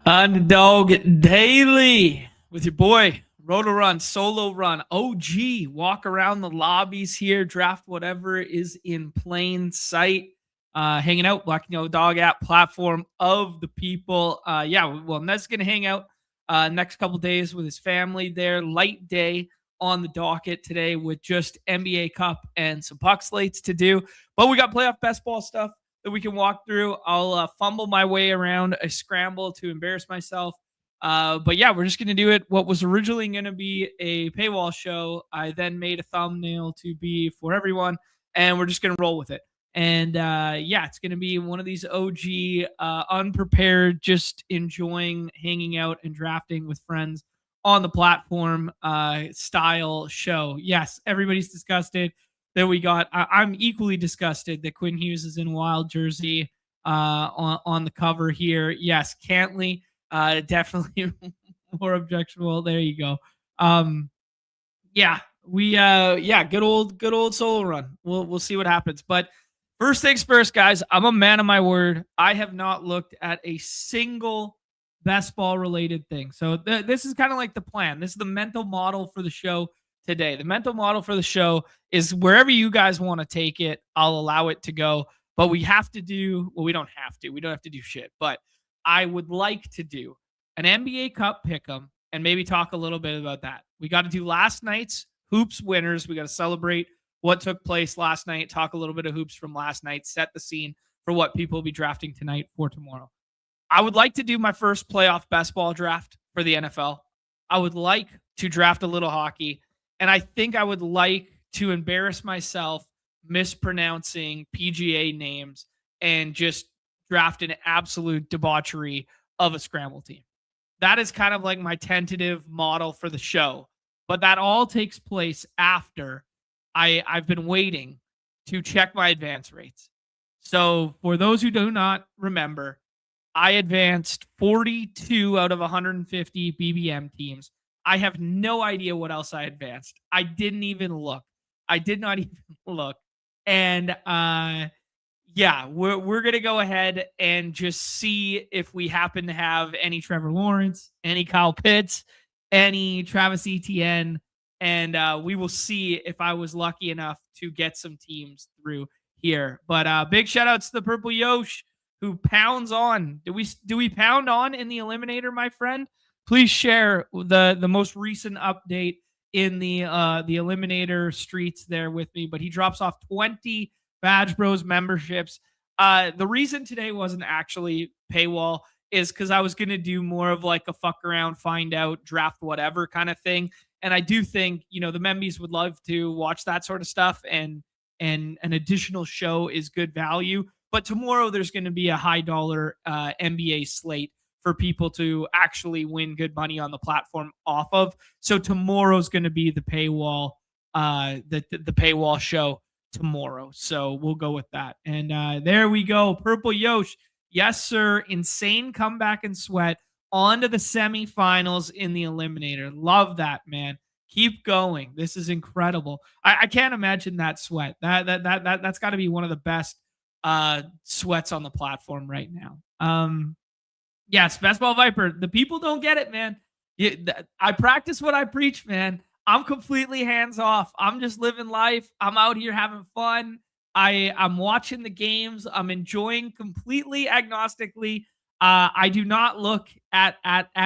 Underdog Daily with your boy, rotorun, solo run, OG. Walk around the lobbies here, draft whatever is in plain sight. Hanging out, Black Dog app platform of the people. Ned's going to hang out next couple days with his family there. Light day on the docket today with just NBA Cup and some puck slates to do. But we got playoff best ball stuff that we can walk through. I'll fumble my way around a scramble to embarrass myself. But yeah, we're just going to do it. What was originally going to be a paywall show, I then made a thumbnail to be for everyone, and we're just going to roll with it. And it's going to be one of these OG, unprepared, just enjoying hanging out and drafting with friends on the platform style show. Yes, everybody's disgusted that we got. I'm equally disgusted that Quinn Hughes is in a wild jersey on the cover here. Yes, Cantley, definitely more objectionable. There you go. Good old solo run. We'll see what happens. But first things first, guys, I'm a man of my word. I have not looked at a single best ball related thing. So this is kind of like the plan. This is the mental model for the show today. The mental model for the show is wherever you guys want to take it, I'll allow it to go. But we have to do, well, we don't have to. We don't have to do shit. But I would like to do an NBA Cup pick'em and maybe talk a little bit about that. We got to do last night's hoops winners. We got to celebrate what took place last night, talk a little bit of hoops from last night, set the scene for what people will be drafting tonight for tomorrow. I would like to do my first playoff best ball draft for the NFL. I would like to draft a little hockey. And I think I would like to embarrass myself mispronouncing PGA names and just draft an absolute debauchery of a scramble team. That is kind of like my tentative model for the show. But that all takes place after I've been waiting to check my advance rates. So for those who do not remember, I advanced 42 out of 150 BBM teams. I have no idea what else I advanced. I didn't even look. I did not even look. And we're going to go ahead and just see if we happen to have any Trevor Lawrence, any Kyle Pitts, any Travis Etienne, and we will see if I was lucky enough to get some teams through here. But big shout outs to the Purple Yosh who pounds on. Do we pound on in the Eliminator, my friend? Please share the most recent update in the Eliminator streets there with me. But he drops off 20 Badge Bros memberships. The reason today wasn't actually paywall is because I was going to do more of like a fuck around, find out, draft whatever kind of thing. And I do think, the membies would love to watch that sort of stuff, and an additional show is good value. But tomorrow there's going to be a high dollar NBA slate for people to actually win good money on the platform off of. So tomorrow's going to be the paywall, the paywall show tomorrow. So we'll go with that. And there we go. Purple Yosh. Yes, sir. Insane comeback and sweat on to the semifinals in the Eliminator. Love that, man. Keep going. This is incredible. I can't imagine that sweat. That's got to be one of the best sweats on the platform right now. Yes, Best Ball Viper. The people don't get it, man. I practice what I preach, man. I'm completely hands off. I'm just living life. I'm out here having fun. I'm watching the games. I'm enjoying completely agnostically. I do not look at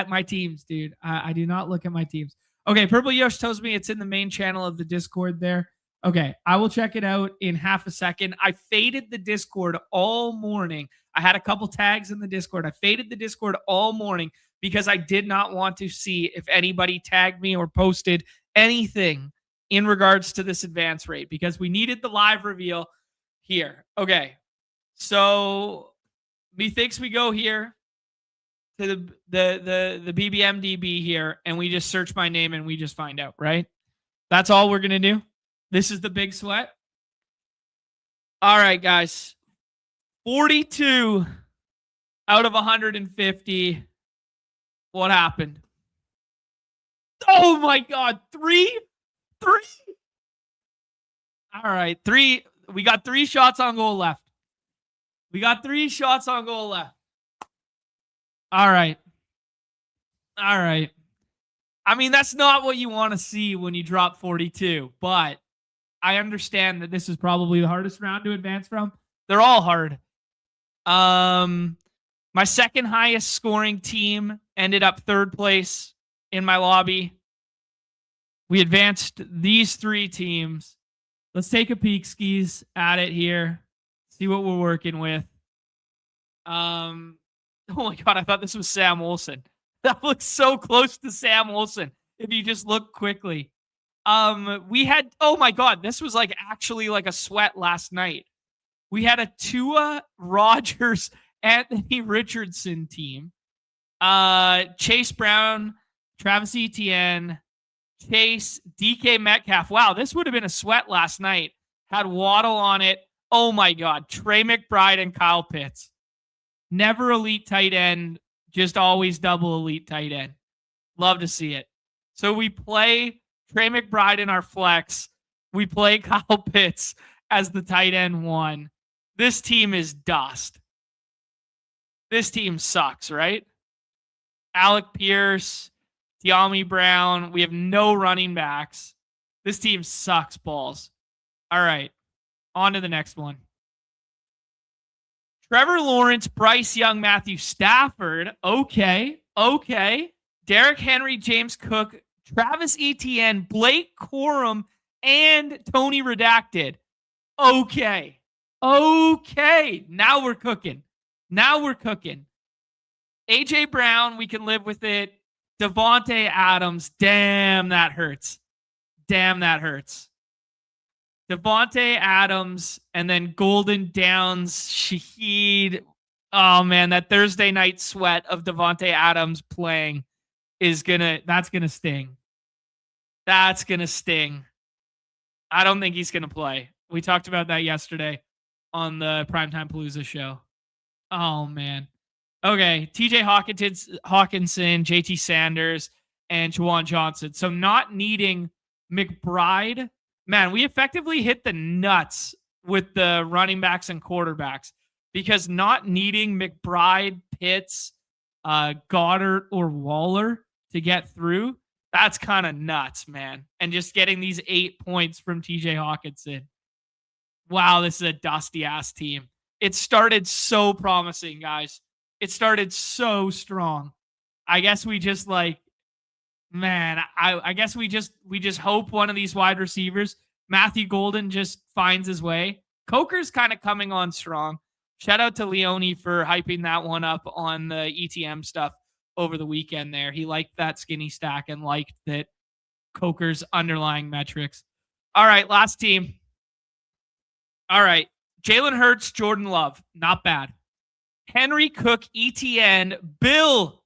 my teams, dude. I do not look at my teams. Okay, Purple Yosh tells me it's in the main channel of the Discord there. Okay, I will check it out in half a second. I faded the Discord all morning. I had a couple tags in the Discord. I faded the Discord all morning because I did not want to see if anybody tagged me or posted anything in regards to this advance rate because we needed the live reveal here. Okay, so methinks we go here to the BBMDB here, and we just search my name and we just find out, right? That's all we're gonna do. This is the big sweat. All right, guys. 42 out of 150. What happened? Oh my God. Three. All right. 3. We got 3 shots on goal left. All right. All right. I mean, that's not what you want to see when you drop 42, but I understand that this is probably the hardest round to advance from. They're all hard. My second highest scoring team ended up third place in my lobby. We advanced these three teams. Let's take a peek, skis, at it here. See what we're working with. Oh my god, I thought this was Sam Olsen. That looks so close to Sam Olsen if you just look quickly. We had, oh my god, this was like actually like a sweat last night. We had a Tua, Rogers, Anthony Richardson team. Chase Brown, Travis Etienne, Chase, DK Metcalf. Wow, this would have been a sweat last night. Had Waddle on it. Oh my god, Trey McBride and Kyle Pitts. Never elite tight end, just always double elite tight end. Love to see it. So we play Trey McBride in our flex. We play Kyle Pitts as the tight end one. This team is dust. This team sucks, right? Alec Pierce, De'Ami Brown. We have no running backs. This team sucks balls. All right. On to the next one. Trevor Lawrence, Bryce Young, Matthew Stafford. Okay. Derrick Henry, James Cook, Travis Etienne, Blake Corum, and Tony Redacted. Okay. Now we're cooking. AJ Brown, we can live with it. Devontae Adams. Damn, that hurts. Devontae Adams, and then Golden Downs, Shaheed. Oh man, that Thursday night sweat of Devontae Adams playing that's gonna sting. I don't think he's gonna play. We talked about that yesterday on the Primetime Palooza show. Oh man. Okay, TJ Hawkinson, JT Sanders, and Juwan Johnson. So not needing McBride. Man, we effectively hit the nuts with the running backs and quarterbacks because not needing McBride, Pitts, Goddard, or Waller to get through, that's kind of nuts, man. And just getting these 8 points from TJ Hawkinson. Wow, this is a dusty-ass team. It started so promising, guys. It started so strong. I guess we just like, man, I guess we just hope one of these wide receivers, Matthew Golden, just finds his way. Coker's kind of coming on strong. Shout out to Leone for hyping that one up on the ETM stuff over the weekend there. He liked that skinny stack and liked that Coker's underlying metrics. All right, last team. All right, Jalen Hurts, Jordan Love. Not bad. Henry Cook, ETN, Bill,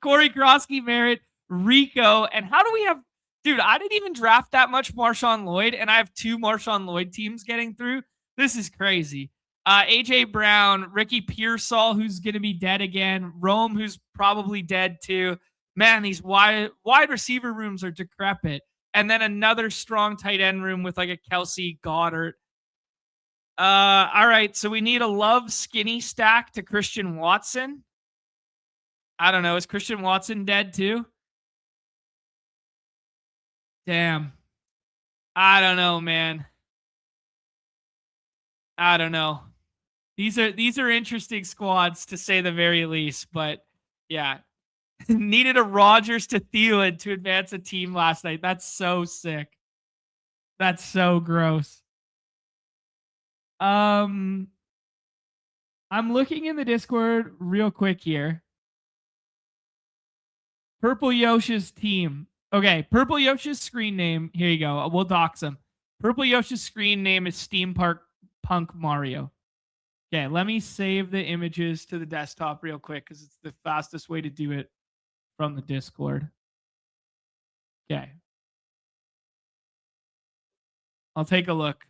Corey Krosky, Merritt, Rico. And how do we have, dude, I didn't even draft that much Marshawn Lloyd, and I have 2 Marshawn Lloyd teams getting through. This is crazy. AJ Brown, Ricky Pearsall, who's going to be dead again, Rome, who's probably dead too. Man, these wide receiver rooms are decrepit. And then another strong tight end room with like a Kelsey, Goddard. All right, so we need a Love skinny stack to Christian Watson. I don't know. Is Christian Watson dead too? Damn. I don't know, man. I don't know. These are interesting squads to say the very least, but yeah. Needed a Rodgers to Thielen to advance a team last night. That's so sick. That's so gross. I'm looking in the Discord real quick here. Purple Yosha's team. Okay, Purple Yosha's screen name. Here you go. We'll dox him. Purple Yosha's screen name is Steam Park Punk Mario. Okay, let me save the images to the desktop real quick because it's the fastest way to do it from the Discord. Okay. I'll take a look.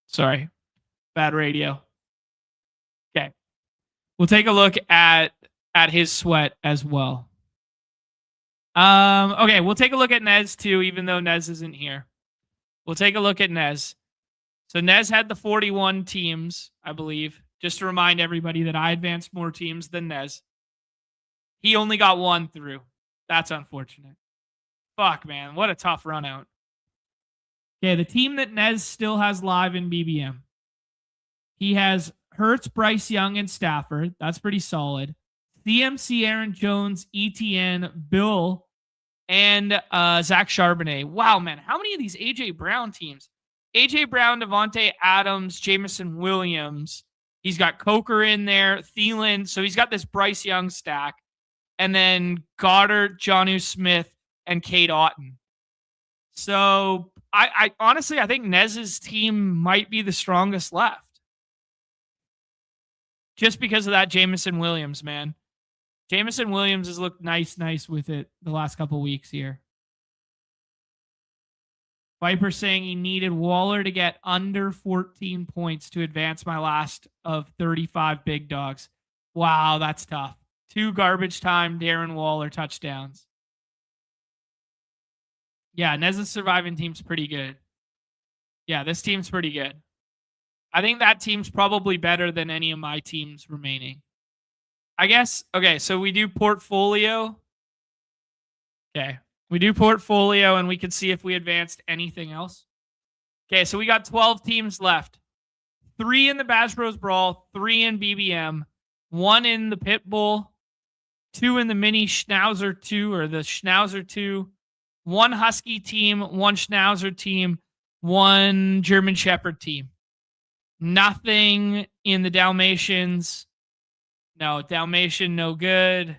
Sorry. Bad radio. Okay. We'll take a look at his sweat as well. Okay, we'll take a look at Nez too, even though Nez isn't here. We'll take a look at Nez. So Nez had the 41 teams, I believe. Just to remind everybody that I advanced more teams than Nez. He only got one through. That's unfortunate. Fuck, man. What a tough run out. Okay, the team that Nez still has live in BBM. He has Hurts, Bryce Young, and Stafford. That's pretty solid. CMC, Aaron Jones, ETN, Bill, and Zach Charbonnet. Wow, man. How many of these A.J. Brown teams? A.J. Brown, Devontae Adams, Jamison Williams. He's got Coker in there, Thielen. So he's got this Bryce Young stack. And then Goddard, Jonnu Smith, and Cade Otton. So I honestly, I think Nez's team might be the strongest left. Just because of that Jamison Williams, man. Jamison Williams has looked nice with it the last couple weeks here. Viper saying he needed Waller to get under 14 points to advance my last of 35 big dogs. Wow, that's tough. 2 garbage time Darren Waller touchdowns. Yeah, Nez's surviving team's pretty good. Yeah, this team's pretty good. I think that team's probably better than any of my teams remaining. I guess, okay, so we do portfolio. Okay, we do portfolio and we can see if we advanced anything else. Okay, so we got 12 teams left. 3 in the Bash Bros Brawl, 3 in BBM, 1 in the Pitbull, 2 in the Mini Schnauzer 2 or the Schnauzer 2, 1 Husky team, 1 Schnauzer team, 1 German Shepherd team. Nothing in the Dalmatians. No, Dalmatian, no good.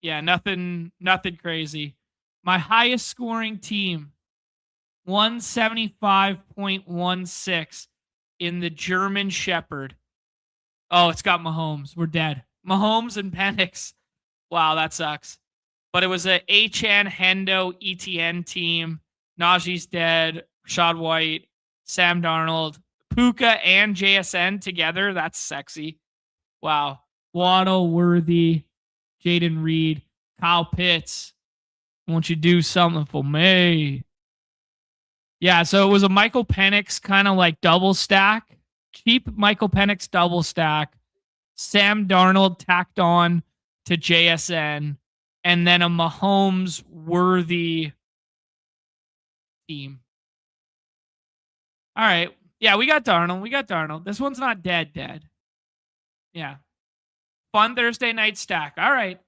Yeah, nothing crazy. My highest scoring team, 175.16 in the German Shepherd. Oh, it's got Mahomes. We're dead. Mahomes and Penix. Wow, that sucks. But it was a Achan, Hendo, ETN team. Najee's dead. Rashad White, Sam Darnold, Puka, and JSN together. That's sexy. Wow. Waddle, Worthy, Jaden Reed, Kyle Pitts. Won't you do something for me? Yeah, so it was a Michael Penix kind of like double stack. Cheap Michael Penix double stack. Sam Darnold tacked on to JSN. And then a Mahomes worthy team. All right. Yeah, we got Darnold. This one's not dead. Yeah. Fun Thursday night stack. All right.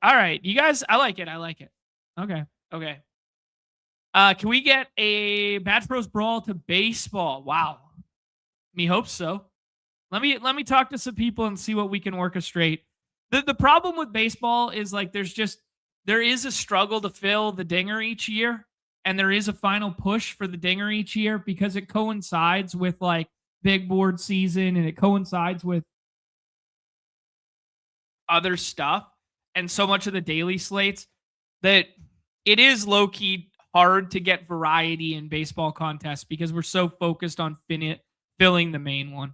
You guys, I like it. Okay. Can we get a Batch Bros Brawl to baseball? Wow. Me hopes so. Let me talk to some people and see what we can orchestrate. The problem with baseball is like there is a struggle to fill the dinger each year, and there is a final push for the dinger each year because it coincides with like big board season and it coincides with other stuff and so much of the daily slates that it is low-key hard to get variety in baseball contests because we're so focused on filling the main one.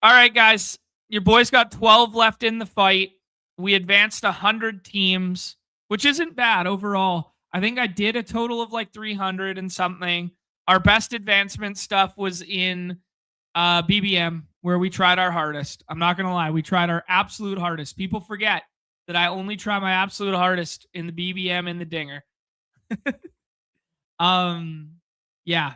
All right, guys, your boys got 12 left in the fight. We advanced 100 teams, which isn't bad overall. I think I did a total of like 300 and something. Our best advancement stuff was in BBM, where we tried our hardest. I'm not going to lie. We tried our absolute hardest. People forget that I only try my absolute hardest in the BBM and the dinger. Yeah.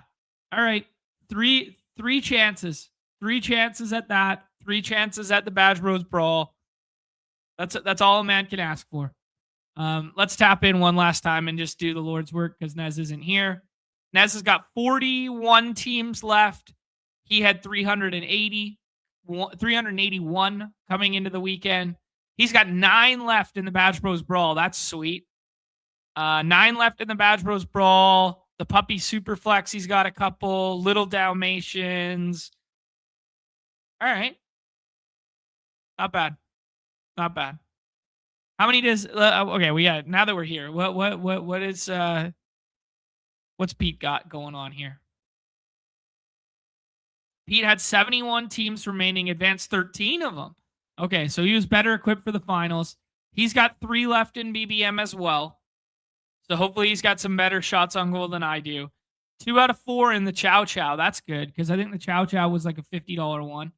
All right. Three chances. 3 chances at that. 3 chances at the Badge Bros Brawl. That's all a man can ask for. Let's tap in one last time and just do the Lord's work because Nez isn't here. Nez has got 41 teams left. He had 381 coming into the weekend. He's got 9 left in the Badge Bros Brawl. That's sweet. 9 left in the Badge Bros Brawl. The Puppy Superflex, he's got a couple. Little Dalmatians. All right. Not bad. How many does okay, we got now that we're here. What is what's Pete got going on here? Pete had 71 teams remaining, advanced 13 of them. Okay, so he was better equipped for the finals. He's got 3 left in BBM as well. So hopefully he's got some better shots on goal than I do. 2 out of 4 in the Chow Chow. That's good because I think the Chow Chow was like a $50 one.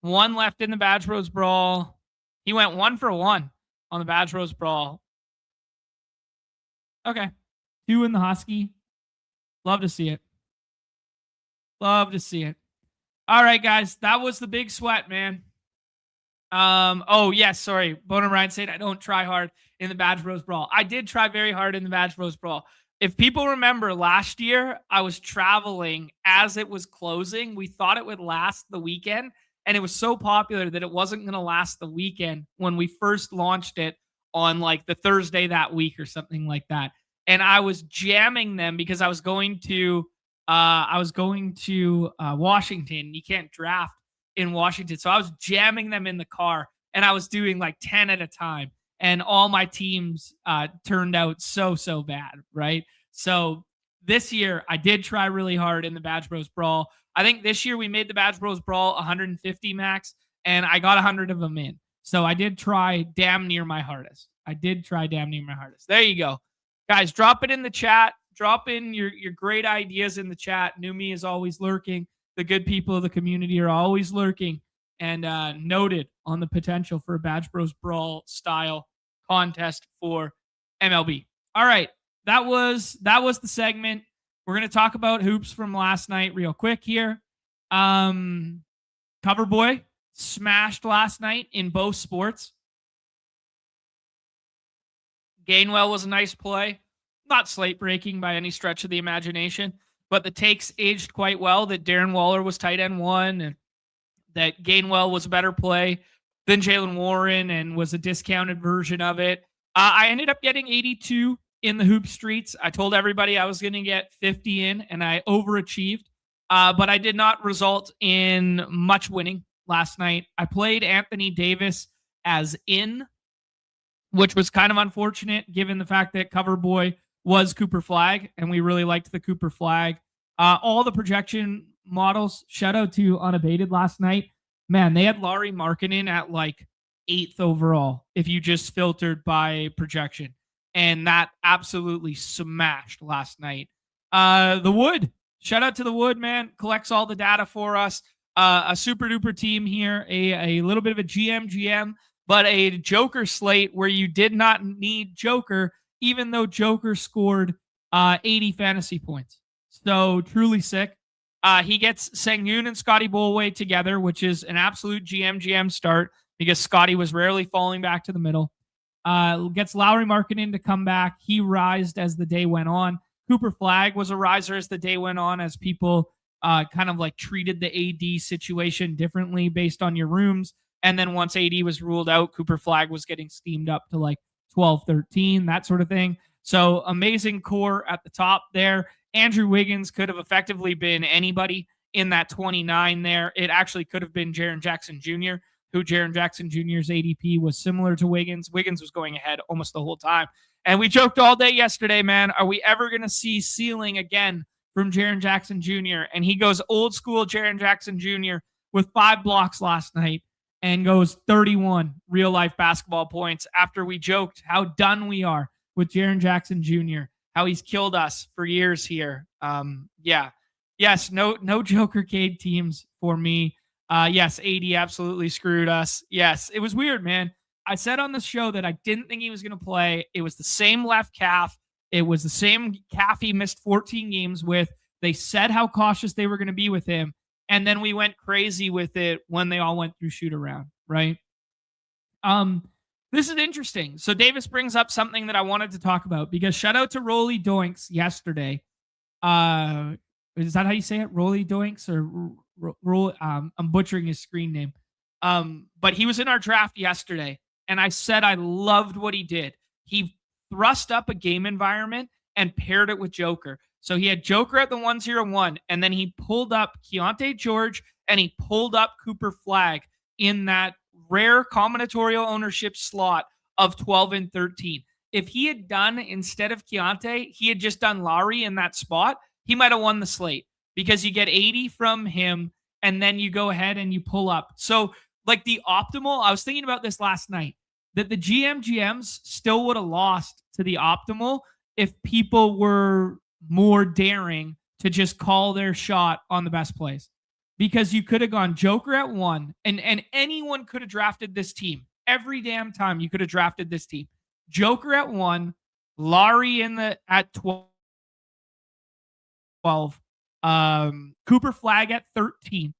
One left in the Badge Bros Brawl. He went 1 for 1 on the Badge Bros Brawl. Okay. 2 in the Husky. Love to see it. Love to see it. All right, guys. That was the big sweat, man. Oh, yes, sorry. Boner Ryan said I don't try hard in the Badge Bros Brawl. I did try very hard in the Badge Bros Brawl. If people remember last year, I was traveling as it was closing. We thought it would last the weekend, and it was so popular that it wasn't going to last the weekend when we first launched it on like the Thursday that week or something like that. And I was jamming them because I was going to Washington. You can't draft in Washington. So I was jamming them in the car and I was doing like 10 at a time. And all my teams turned out so bad, right? So this year I did try really hard in the Badge Bros Brawl. I think this year we made the Badge Bros Brawl 150 max and I got 100 of them in. So I did try damn near my hardest. There you go. Guys, drop it in the chat. Drop in your great ideas in the chat. Numi is always lurking. The good people of the community are always lurking and noted on the potential for a Badge Bros Brawl style contest for MLB. All right, that was the segment. We're gonna talk about hoops from last night real quick here. Cover Boy smashed last night in both sports. Gainwell was a nice play. Not slate breaking by any stretch of the imagination, but the takes aged quite well that Darren Waller was tight end 1 and that Gainwell was a better play than Jalen Warren and was a discounted version of it. I ended up getting 82 in the hoop streets. I told everybody I was going to get 50 in and I overachieved, but I did not result in much winning last night. I played Anthony Davis as in, which was kind of unfortunate given the fact that Cover Boy was Cooper Flag, and we really liked the Cooper Flag. All the projection models, shout out to Unabated last night. Man, they had Lauri Markkanen at like 8th overall if you just filtered by projection. And that absolutely smashed last night. The Wood, shout out to the Wood, man. Collects all the data for us. A super duper team here, a little bit of a GM, but a Joker slate where you did not need Joker, even though Joker scored 80 fantasy points. So truly sick. He gets Sengun and Scotty Bolway together, which is an absolute GM start because Scotty was rarely falling back to the middle. Gets Lauri Markkanen to come back. He rised as the day went on. Cooper Flag was a riser as the day went on, as people kind of like treated the AD situation differently based on your rooms. And then once AD was ruled out, Cooper Flag was getting steamed up to like 12, 13, that sort of thing. So amazing core at the top there. Andrew Wiggins could have effectively been anybody in that 29 there. It actually could have been Jaren Jackson Jr., who Jaren Jackson Jr.'s ADP was similar to Wiggins. Wiggins was going ahead almost the whole time. And we joked all day yesterday, man, are we ever going to see ceiling again from Jaren Jackson Jr.? And he goes old school Jaren Jackson Jr. with 5 blocks last night and goes 31 real life basketball points after we joked how done we are with Jaren Jackson Jr., how he's killed us for years here. Yes, no Joker Cade teams for me. Yes, AD absolutely screwed us. Yes, it was weird, man. I said on the show that I didn't think he was going to play. It was the same left calf. It was the same calf he missed 14 games with. They said how cautious they were going to be with him. And then we went crazy with it when they all went through shoot around, right? This is interesting. So Davis brings up something that I wanted to talk about because shout out to Rolly Doinks yesterday. Is that how you say it? Rolly Doinks or I'm butchering his screen name. But he was in our draft yesterday and I said I loved what he did. He thrust up a game environment and paired it with Joker. So he had Joker at the 101, and then he pulled up Keontae George and he pulled up Cooper Flag in that rare combinatorial ownership slot of 12 and 13. If he had done, instead of Keontae, he had just done Lauri in that spot, he might have won the slate because you get 80 from him and then you go ahead and you pull up. So like the optimal, I was thinking about this last night, that the GMs still would have lost to the optimal if people were more daring to just call their shot on the best plays. Because you could have gone Joker at 1, and anyone could have drafted this team. Every damn time you could have drafted this team. Joker at 1, Lowry at 12, Cooper Flag at 13,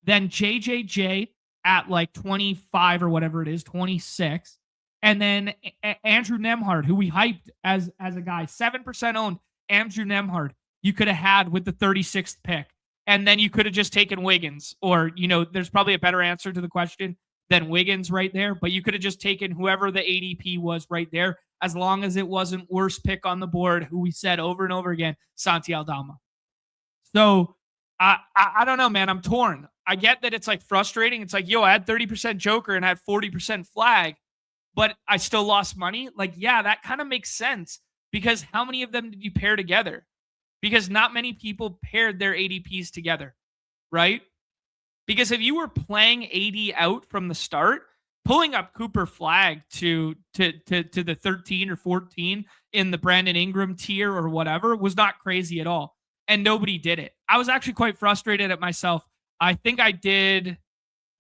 then JJJ at like 25 or whatever it is, 26, and then Andrew Nemhard, who we hyped as a guy, 7% owned. Andrew Nemhard you could have had with the 36th pick, and then you could have just taken Wiggins, or there's probably a better answer to the question than Wiggins right there, but you could have just taken whoever the ADP was right there, as long as it wasn't worst pick on the board, who we said over and over again, Santi Aldama. So I don't know, man. I'm torn. I get that it's like frustrating. It's like, I had 30% Joker and had 40% Flag, but I still lost money. Like, yeah, that kind of makes sense, because how many of them did you pair together? Because not many people paired their ADPs together, right? Because if you were playing AD out from the start, pulling up Cooper Flag to the 13 or 14 in the Brandon Ingram tier or whatever was not crazy at all. And nobody did it. I was actually quite frustrated at myself. I think I did,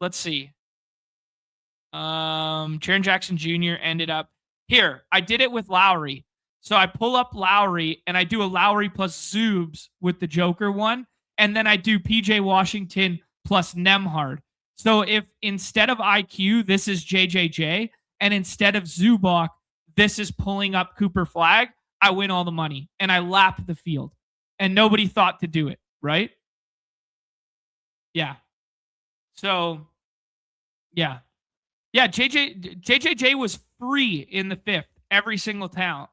let's see. Jaren Jackson Jr. ended up here. I did it with Lowry. So I pull up Lowry and I do a Lowry plus Zoobs with the Joker one. And then I do PJ Washington plus Nemhard. So if instead of IQ, this is JJJ, and instead of Zubac, this is pulling up Cooper Flag, I win all the money and I lap the field. And nobody thought to do it, right? Yeah. So, yeah. Yeah, JJJ was free in the 5th every single time.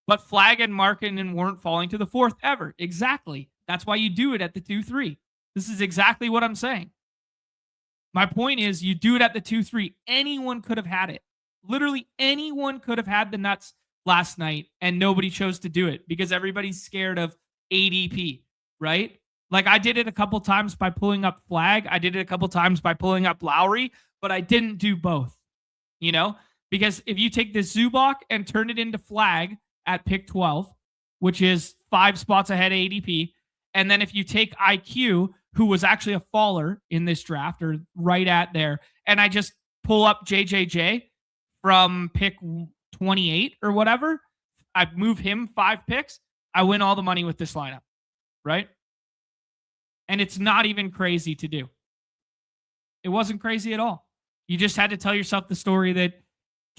But Flag and Markkanen weren't falling to the 4th ever. Exactly. That's why you do it at the 2-3. This is exactly what I'm saying. My point is, you do it at the 2-3. Anyone could have had it. Literally anyone could have had the nuts last night, and nobody chose to do it because everybody's scared of ADP, right? Like, I did it a couple times by pulling up Flag. I did it a couple times by pulling up Lowry, but I didn't do both, because if you take the Zubac and turn it into Flag at pick 12, which is 5 spots ahead of ADP, and then if you take IQ, who was actually a faller in this draft, or right at there, and I just pull up JJJ from pick 28 or whatever, I move him 5 picks, I win all the money with this lineup, right? And it's not even crazy to do. It wasn't crazy at all. You just had to tell yourself the story that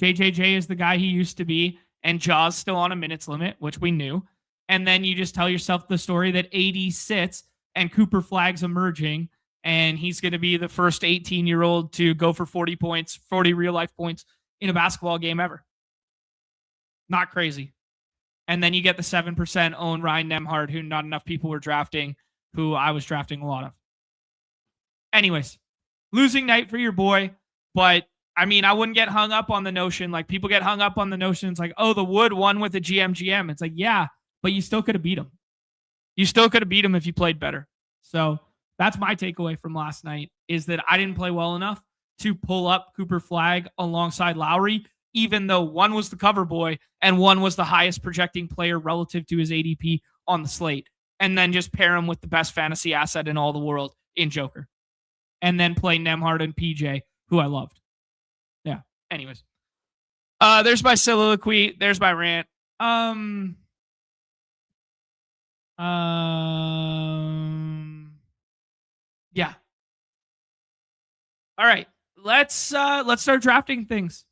JJJ is the guy he used to be, and Jaw's still on a minutes limit, which we knew. And then you just tell yourself the story that AD sits and Cooper Flag's emerging, and he's going to be the first 18-year-old to go for 40 points, 40 real-life points in a basketball game ever. Not crazy. And then you get the 7% own Ryan Nemhard, who not enough people were drafting, who I was drafting a lot of. Anyways, losing night for your boy, but I mean, I wouldn't get hung up on the notion. Like, people get hung up on the notion. It's like, oh, the Wood won with a GM. It's like, yeah, but you still could have beat him. You still could have beat him if you played better. So that's my takeaway from last night, is that I didn't play well enough to pull up Cooper Flag alongside Lowry, even though one was the cover boy and one was the highest projecting player relative to his ADP on the slate. And then just pair him with the best fantasy asset in all the world in Joker. And then play Nemhard and PJ, who I loved. Yeah. Anyways. There's my soliloquy. There's my rant. Yeah. All right. Let's start drafting things.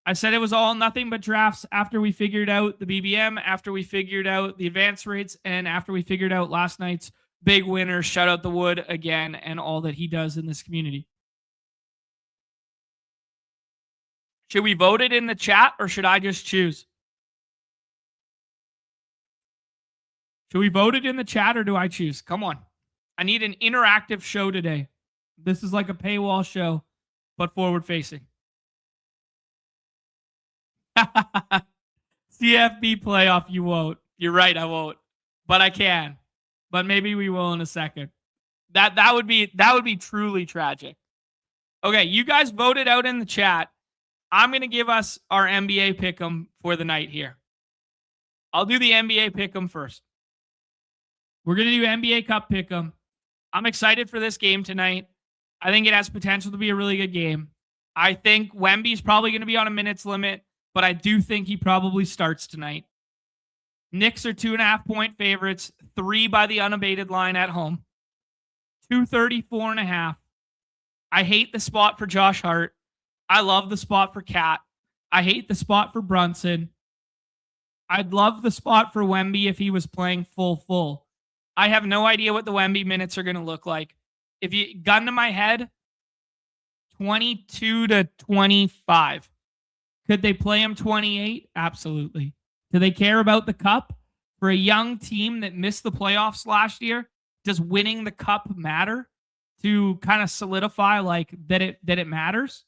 I said it was all nothing but drafts after we figured out the BBM, after we figured out the advance rates, and after we figured out last night's big winner. Shout out the Wood again and all that he does in this community. Should we vote it in the chat, or should I just choose? Should we vote it in the chat, or do I choose? Come on. I need an interactive show today. This is like a paywall show, but forward facing. CFB playoff, you won't. You're right, I won't. But I can. But maybe we will in a second. That would be truly tragic. Okay, you guys voted out in the chat. I'm going to give us our NBA pick'em for the night here. I'll do the NBA pick'em first. We're going to do NBA Cup pick'em. I'm excited for this game tonight. I think it has potential to be a really good game. I think Wemby's probably going to be on a minutes limit, but I do think he probably starts tonight. Knicks are 2.5-point favorites, 3 by the unabated line at home. 234.5. I hate the spot for Josh Hart. I love the spot for Cat. I hate the spot for Brunson. I'd love the spot for Wemby if he was playing full. I have no idea what the Wemby minutes are going to look like. If you gun to my head, 22 to 25. Could they play him 28? Absolutely. Do they care about the cup? For a young team that missed the playoffs last year, does winning the cup matter to kind of solidify like that it matters?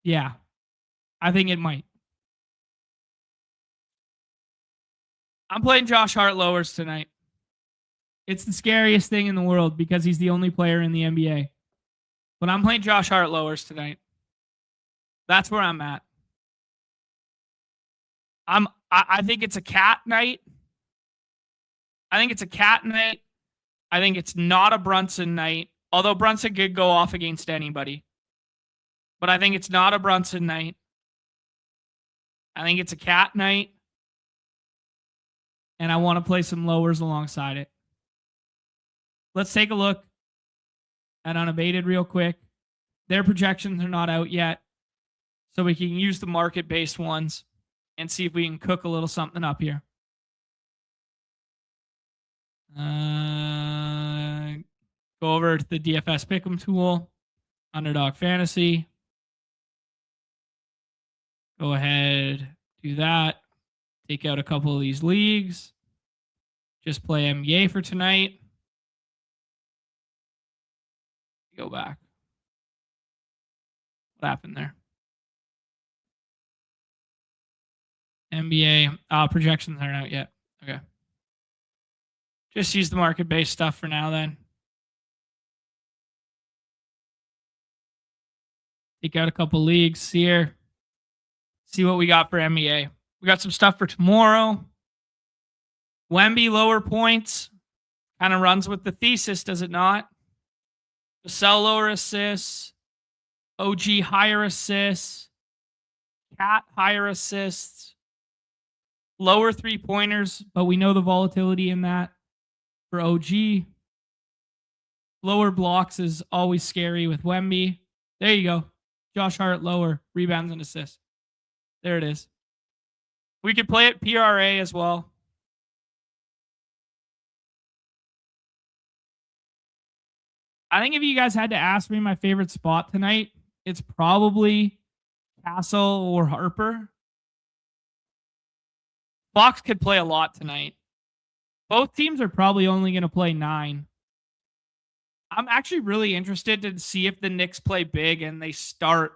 Yeah. I think it might. I'm playing Josh Hart lowers tonight. It's the scariest thing in the world because he's the only player in the NBA. But I'm playing Josh Hart lowers tonight. That's where I'm at. I think it's a Cat night. I think it's a Cat night. I think it's not a Brunson night. Although Brunson could go off against anybody. But I think it's not a Brunson night. I think it's a Cat night. And I want to play some lowers alongside it. Let's take a look at unabated real quick. Their projections are not out yet. So we can use the market-based ones and see if we can cook a little something up here. Go over to the DFS Pick'em tool, Underdog Fantasy. Go ahead, do that. Take out a couple of these leagues. Just play NBA for tonight. Go back. What happened there? NBA projections aren't out yet. Okay. Just use the market-based stuff for now then. Take out a couple leagues here. See what we got for NBA. We got some stuff for tomorrow. Wemby lower points. Kind of runs with the thesis, does it not? Vassell lower assists. OG higher assists. Cat higher assists. Lower 3-pointers, but we know the volatility in that for OG. Lower blocks is always scary with Wemby. There you go. Josh Hart lower rebounds and assists. There it is. We could play it PRA as well. I think if you guys had to ask me my favorite spot tonight, it's probably Castle or Harper. Fox could play a lot tonight. Both teams are probably only going to play 9. I'm actually really interested to see if the Knicks play big and they start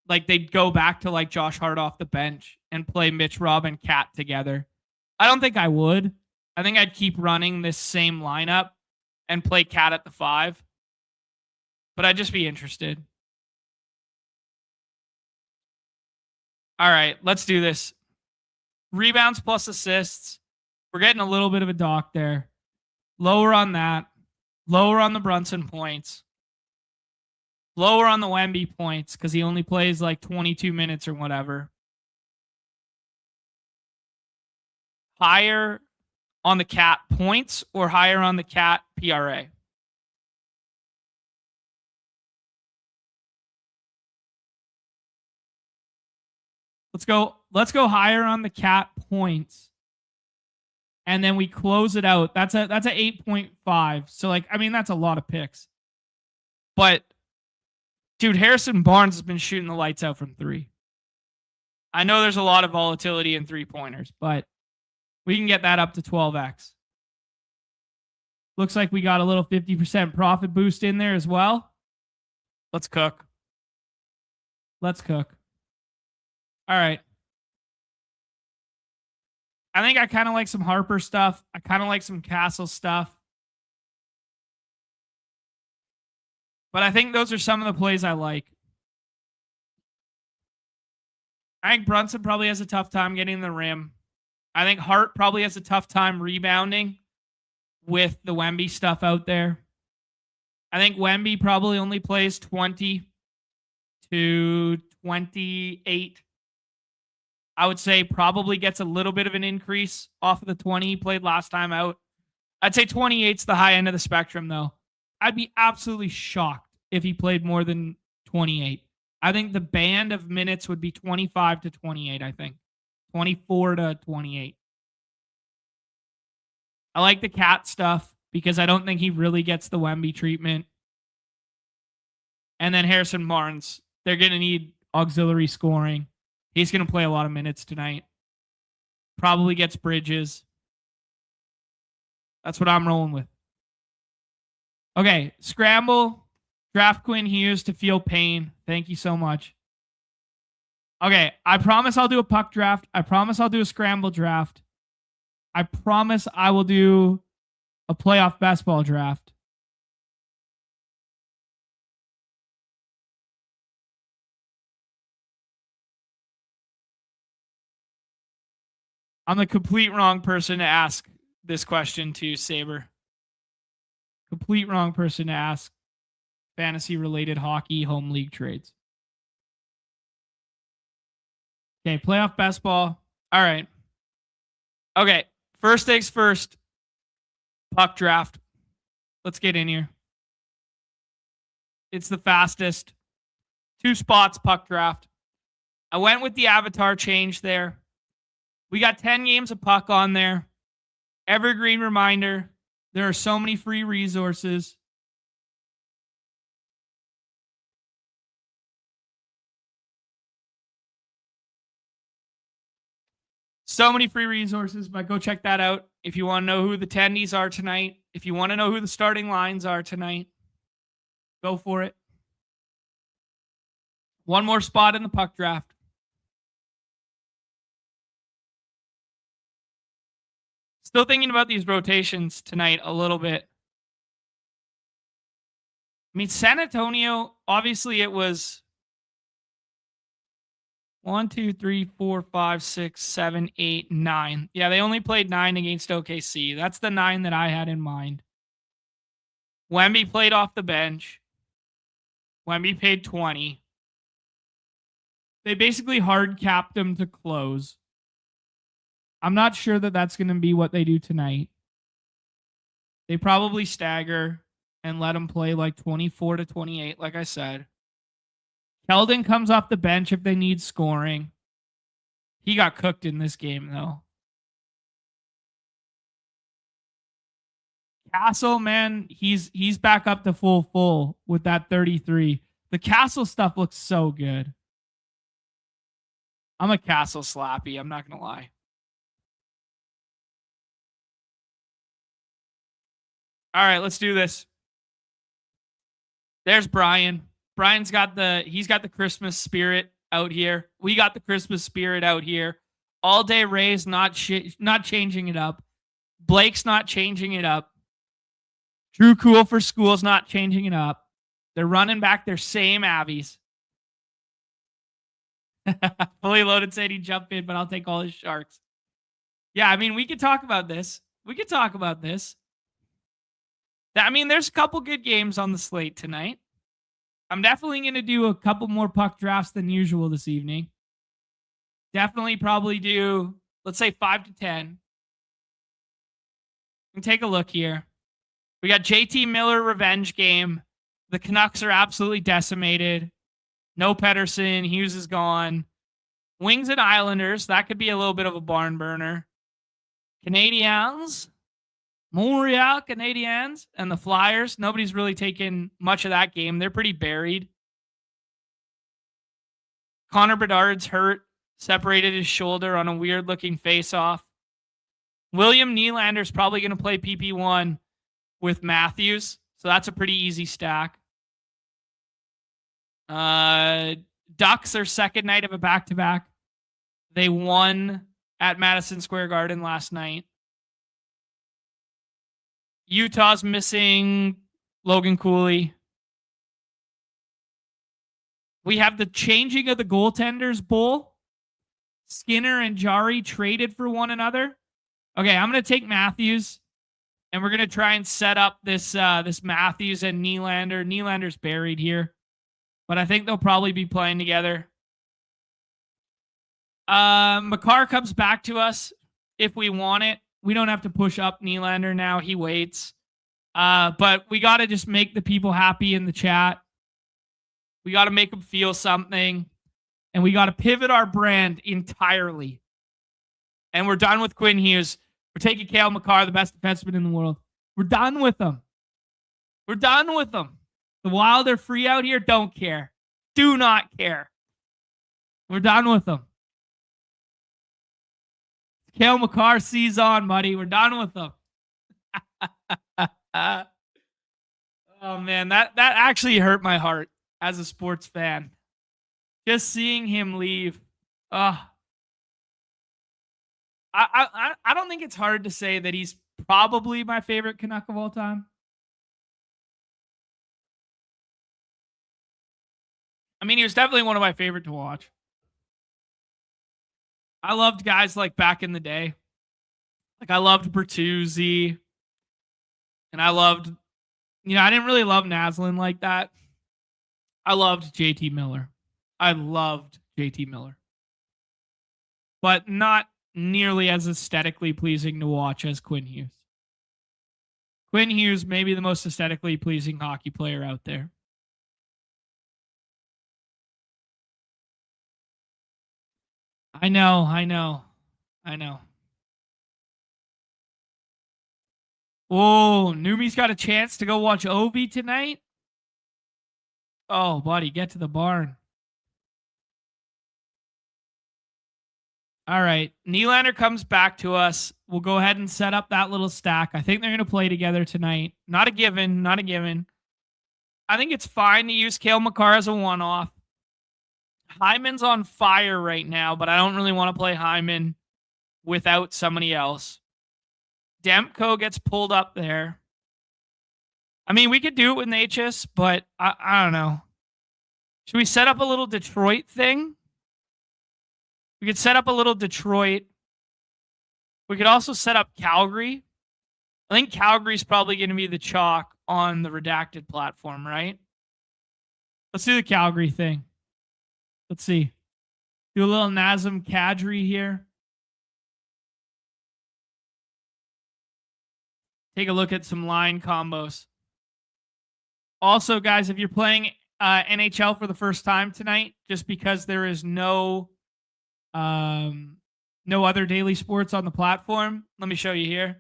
like they go back to like Josh Hart off the bench and play Mitch, Rob, and Cat together. I don't think I would. I think I'd keep running this same lineup and play Cat at the 5. But I'd just be interested. All right, let's do this. Rebounds plus assists. We're getting a little bit of a dock there. Lower on that. Lower on the Brunson points. Lower on the Wemby points because he only plays like 22 minutes or whatever. Higher on the Cat points or higher on the Cat PRA? Let's go higher on the Cat points. And then we close it out. That's a 8.5. So like, I mean, that's a lot of picks. But dude, Harrison Barnes has been shooting the lights out from 3. I know there's a lot of volatility in 3-pointers, but we can get that up to 12x. Looks like we got a little 50% profit boost in there as well. Let's cook. Let's cook. All right. I think I kind of like some Harper stuff. I kind of like some Castle stuff. But I think those are some of the plays I like. I think Brunson probably has a tough time getting the rim. I think Hart probably has a tough time rebounding with the Wemby stuff out there. I think Wemby probably only plays 20 to 28. I would say probably gets a little bit of an increase off of the 20 he played last time out. I'd say 28's the high end of the spectrum, though. I'd be absolutely shocked if he played more than 28. I think the band of minutes would be 25 to 28, I think. 24 to 28. I like the Cat stuff because I don't think he really gets the Wemby treatment. And then Harrison Barnes. They're going to need auxiliary scoring. He's going to play a lot of minutes tonight. Probably gets Bridges. That's what I'm rolling with. Okay, Scramble. Draft Quinn Hughes to feel pain. Thank you so much. Okay, I promise I'll do a puck draft. I promise I'll do a scramble draft. I promise I will do a playoff basketball draft. I'm the complete wrong person to ask this question to, Saber. Complete wrong person to ask fantasy-related hockey home league trades. Okay, playoff basketball. All right. Okay, first things first. Puck draft. Let's get in here. It's the fastest. 2 spots puck draft. I went with the avatar change there. We got 10 games of puck on there. Evergreen reminder. There are so many free resources. So many free resources, but go check that out. If you want to know who the attendees are tonight, if you want to know who the starting lines are tonight, go for it. One more spot in the puck draft. Still thinking about these rotations tonight a little bit. I mean, San Antonio, obviously it was 1, 2, 3, 4, 5, 6, 7, 8, 9. Yeah, they only played 9 against OKC. That's the 9 that I had in mind. Wemby played off the bench. Wemby paid 20. They basically hard capped him to close. I'm not sure that that's going to be what they do tonight. They probably stagger and let him play like 24 to 28, like I said. Keldon comes off the bench if they need scoring. He got cooked in this game, though. Castle, man, he's back up to full with that 33. The Castle stuff looks so good. I'm a Castle slappy. I'm not going to lie. All right, let's do this. There's Brian. Brian's got the Christmas spirit out here. We got the Christmas spirit out here. All day Ray's not changing it up. Blake's not changing it up. Drew Cool for School's not changing it up. They're running back their same Abbeys. Fully loaded said he'd jump in, but I'll take all his Sharks. Yeah, I mean, we could talk about this. I mean, there's a couple good games on the slate tonight. I'm definitely going to do a couple more puck drafts than usual this evening. Definitely probably do, let's say 5 to 10. And take a look here. We got JT Miller revenge game. The Canucks are absolutely decimated. No Pettersson. Hughes is gone. Wings and Islanders. That could be a little bit of a barn burner. Canadiens. Montreal Canadiens and the Flyers. Nobody's really taken much of that game. They're pretty buried. Connor Bedard's hurt. Separated his shoulder on a weird-looking face-off. William Nylander's probably going to play PP1 with Matthews. So that's a pretty easy stack. Ducks, their second night of a back-to-back. They won at Madison Square Garden last night. Utah's missing Logan Cooley. We have the changing of the goaltenders bowl. Skinner and Jari traded for one another. Okay, I'm going to take Matthews, and we're going to try and set up this Matthews and Nylander. Nylander's buried here, but I think they'll probably be playing together. Makar comes back to us if we want it. We don't have to push up Nylander now. He waits. But we got to just make the people happy in the chat. We got to make them feel something. And we got to pivot our brand entirely. And we're done with Quinn Hughes. We're taking Cale Makar, the best defenseman in the world. We're done with them. We're done with them. The Wild are free out here. Don't care. Do not care. We're done with them. Cale Makar sees on, buddy. We're done with them. Oh, man. That actually hurt my heart as a sports fan. Just seeing him leave. I don't think it's hard to say that he's probably my favorite Canuck of all time. I mean, he was definitely one of my favorite to watch. I loved guys like back in the day. Like I loved Bertuzzi. And I loved, I didn't really love Naslin like that. I loved JT Miller. I loved JT Miller. But not nearly as aesthetically pleasing to watch as Quinn Hughes. Quinn Hughes may be the most aesthetically pleasing hockey player out there. I know. Oh, Numi's got a chance to go watch Ovi tonight. Oh, buddy, get to the barn. All right. Nylander comes back to us. We'll go ahead and set up that little stack. I think they're going to play together tonight. Not a given. I think it's fine to use Cale Makar as a one-off. Hyman's on fire right now, but I don't really want to play Hyman without somebody else. Demko gets pulled up there. I mean, we could do it with Natchez, but I don't know. Should we set up a little Detroit thing? We could set up a little Detroit. We could also set up Calgary. I think Calgary's probably going to be the chalk on the redacted platform, right? Let's do the Calgary thing. Let's see. Do a little Nazem Kadri here. Take a look at some line combos. Also, guys, if you're playing NHL for the first time tonight, just because there is no other daily sports on the platform, let me show you here.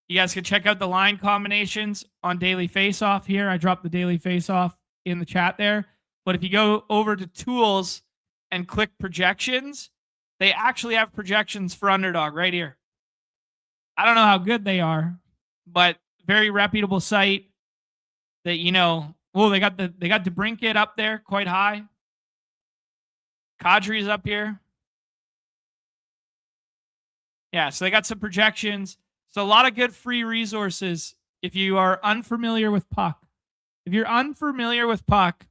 You guys can check out the line combinations on Daily Faceoff here. I dropped the Daily Faceoff in the chat there. But if you go over to tools and click projections, they actually have projections for Underdog right here. I don't know how good they are, but very reputable site that, they got DeBrincat up there quite high. Kadri's up here. Yeah, so they got some projections. So a lot of good free resources if you are unfamiliar with puck. If you're unfamiliar with puck,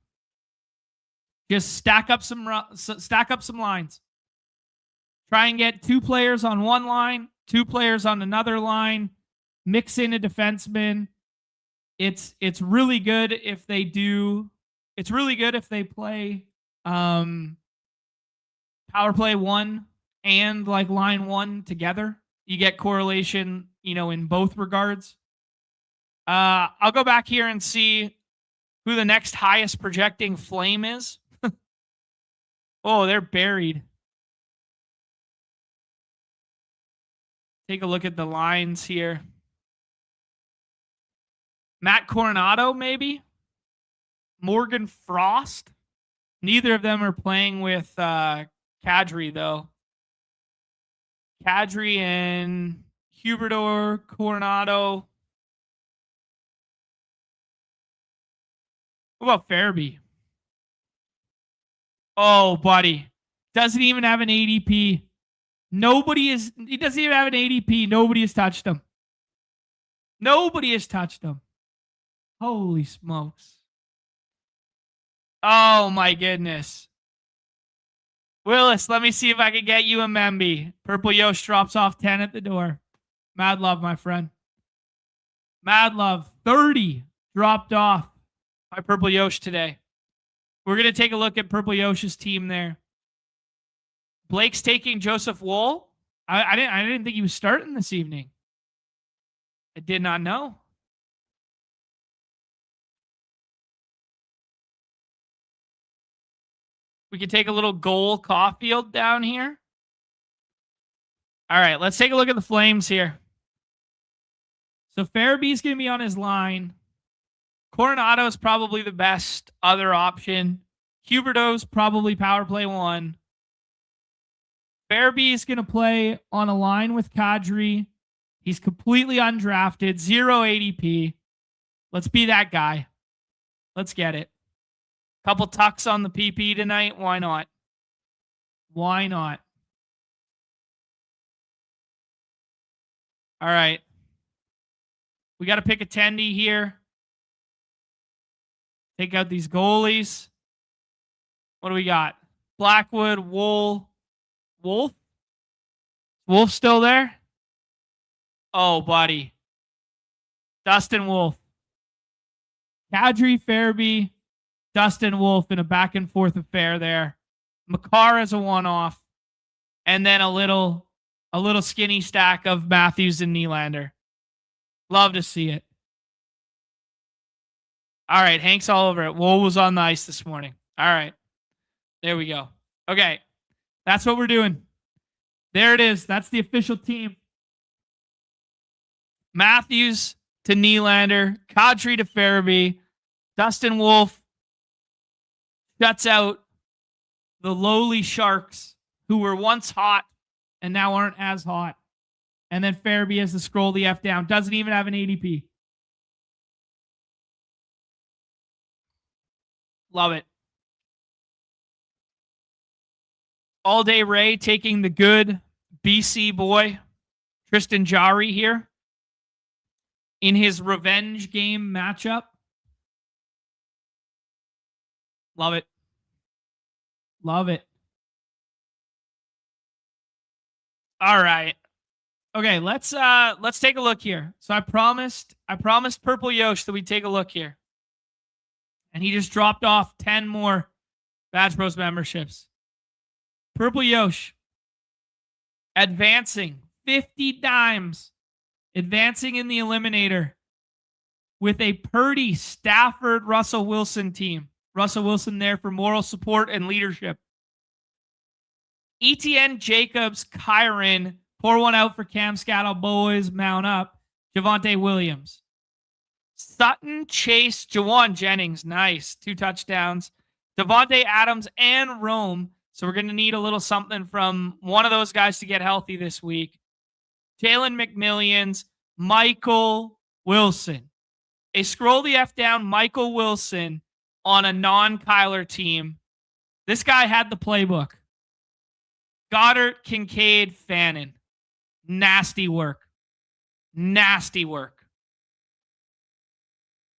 just stack up some lines. Try and get 2 players on one line, 2 players on another line. Mix in a defenseman. It's really good if they do. It's really good if they play power play 1 and like line 1 together. You get correlation, in both regards. I'll go back here and see who the next highest projecting Flame is. Oh, they're buried. Take a look at the lines here. Matt Coronado, maybe? Morgan Frost? Neither of them are playing with Kadri, though. Kadri and Huberdeau, Coronado. What about Farabee? Oh, buddy. Doesn't even have an ADP. He doesn't even have an ADP. Nobody has touched him. Holy smokes. Oh, my goodness. Willis, let me see if I can get you a Memby. Purple Yosh drops off 10 at the door. Mad love, my friend. Mad love. 30 dropped off by Purple Yosh today. We're going to take a look at Purple Yosh's team there. Blake's taking Joseph Wool. I didn't think he was starting this evening. I did not know. We could take a little goal Caulfield down here. All right, let's take a look at the Flames here. So Farabee's going to be on his line. Coronado's probably the best other option. Huberto's probably power play 1. Farabee's going to play on a line with Kadri. He's completely undrafted, 0 ADP. Let's be that guy. Let's get it. Couple tucks on the PP tonight. Why not? Why not? All right. We got to pick a tendy here. Take out these goalies. What do we got? Blackwood, Wool. Wolf? Wolf still there? Oh, buddy. Dustin Wolf. Kadri, Farabee, Dustin Wolf in a back and forth affair there. Makar as a one-off. And then a little skinny stack of Matthews and Nylander. Love to see it. All right, Hank's all over it. Wool was on the ice this morning. All right. There we go. Okay. That's what we're doing. There it is. That's the official team. Matthews to Nylander. Kadri to Farabee. Dustin Wolf shuts out the lowly Sharks, who were once hot and now aren't as hot. And then Farabee has to scroll the F down. Doesn't even have an ADP. Love it. All Day Ray taking the good BC boy, Tristan Jarry here in his revenge game matchup. Love it. Love it. All right. Okay, let's take a look here. So I promised Purple Yosh that we'd take a look here. And he just dropped off 10 more Badge Bros memberships. Purple Yosh advancing 50 dimes, advancing in the eliminator with a Purdy, Stafford, Russell Wilson team. Russell Wilson there for moral support and leadership. ETN, Jacobs, Kyron, pour one out for Cam Scattle, boys, mount up. Javonte Williams. Sutton, Chase, Jawan Jennings, nice. 2 touchdowns. Devontae Adams and Rome. So we're going to need a little something from one of those guys to get healthy this week. Jalen McMillions, Michael Wilson. A scroll the F down, Michael Wilson on a non-Kyler team. This guy had the playbook. Goddard, Kincaid, Fannin. Nasty work. Nasty work.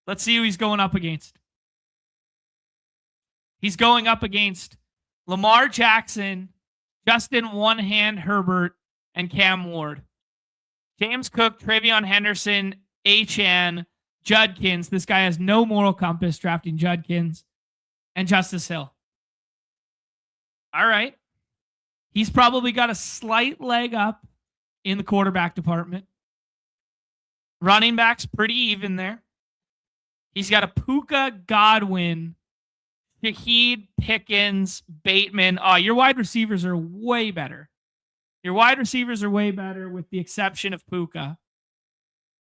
Let's see who he's going up against. He's going up against Lamar Jackson, Justin One-Hand Herbert, and Cam Ward. James Cook, Travion Henderson, Achan, Judkins. This guy has no moral compass drafting Judkins, and Justice Hill. All right. He's probably got a slight leg up in the quarterback department. Running back's pretty even there. He's got a Puka, Godwin, Shaheed, Pickens, Bateman. Your wide receivers are way better. Your wide receivers are way better with the exception of Puka.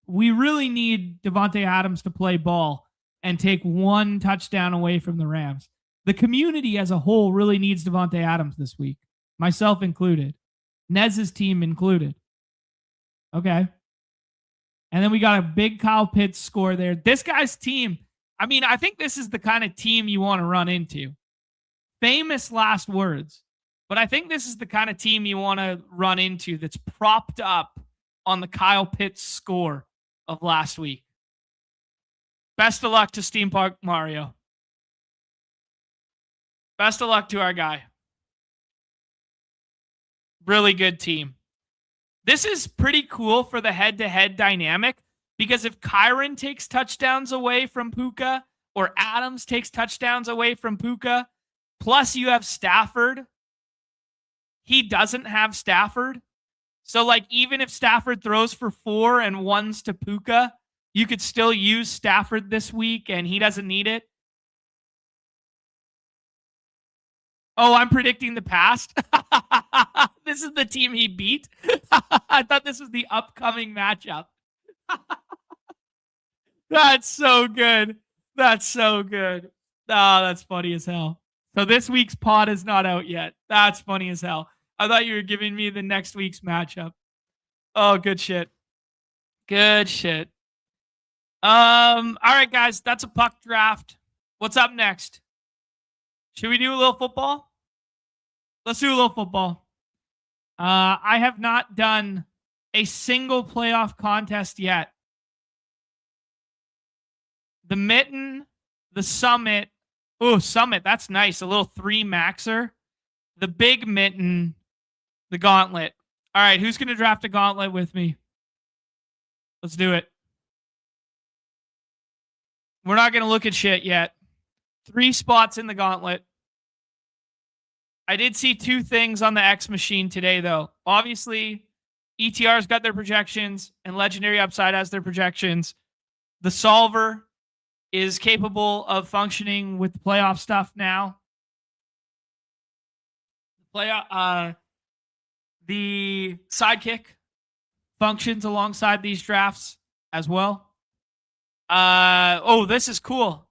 We really need Devontae Adams to play ball and take 1 touchdown away from the Rams. The community as a whole really needs Devontae Adams this week, myself included. Nez's team included. Okay. And then we got a big Kyle Pitts score there. This guy's team, I mean, I think this is the kind of team you want to run into. Famous last words. But I think this is the kind of team you want to run into that's propped up on the Kyle Pitts score of last week. Best of luck to Steampunk Mario. Best of luck to our guy. Really good team. This is pretty cool for the head-to-head dynamic because if Kyron takes touchdowns away from Puka or Adams takes touchdowns away from Puka, plus you have Stafford, he doesn't have Stafford. So, like, even if Stafford throws for 4 and 1's to Puka, you could still use Stafford this week and he doesn't need it. Oh, I'm predicting the past. This is the team he beat. I thought this was the upcoming matchup. That's so good. That's so good. Oh, that's funny as hell. So this week's pod is not out yet. That's funny as hell. I thought you were giving me the next week's matchup. Oh, good shit. Good shit. All right, guys, that's a puck draft. What's up next? Should we do a little football? Let's do a little football. I have not done a single playoff contest yet. The Mitten, the Summit. Oh, Summit, that's nice. A little 3 maxer. The big Mitten, the Gauntlet. All right, who's going to draft a Gauntlet with me? Let's do it. We're not going to look at shit yet. 3 spots in the Gauntlet. I did see 2 things on the X machine today, though. Obviously, ETR's got their projections, and Legendary Upside has their projections. The Solver is capable of functioning with the playoff stuff now. The Sidekick functions alongside these drafts as well. Oh, this is cool.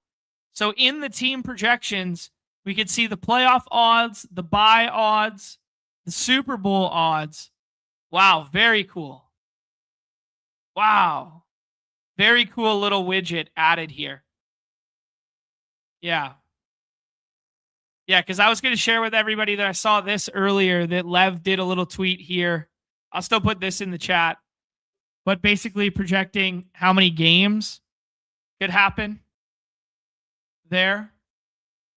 So in the team projections, we could see the playoff odds, the bye odds, the Super Bowl odds. Wow, very cool. Wow. Very cool little widget added here. Yeah. Yeah, because I was going to share with everybody that I saw this earlier, that Lev did a little tweet here. I'll still put this in the chat. But basically projecting how many games could happen there.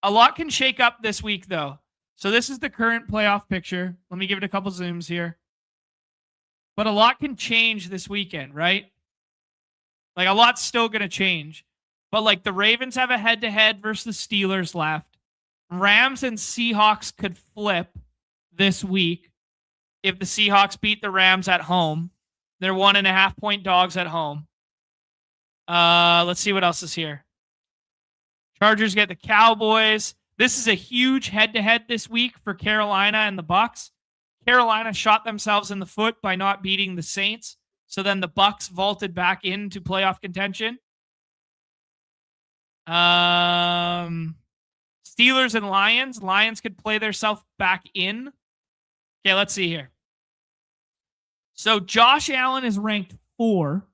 A lot can shake up this week, though. So this is the current playoff picture. Let me give it a couple zooms here. But a lot can change this weekend, right? Like, a lot's still going to change. But, like, the Ravens have a head-to-head versus the Steelers left. Rams and Seahawks could flip this week if the Seahawks beat the Rams at home. They're 1.5-point dogs at home. Let's see what else is here. Chargers get the Cowboys. This is a huge head-to-head this week for Carolina and the Bucks. Carolina shot themselves in the foot by not beating the Saints. So then the Bucks vaulted back into playoff contention. Steelers and Lions. Lions could play themselves back in. Okay, let's see here. So Josh Allen is ranked 4.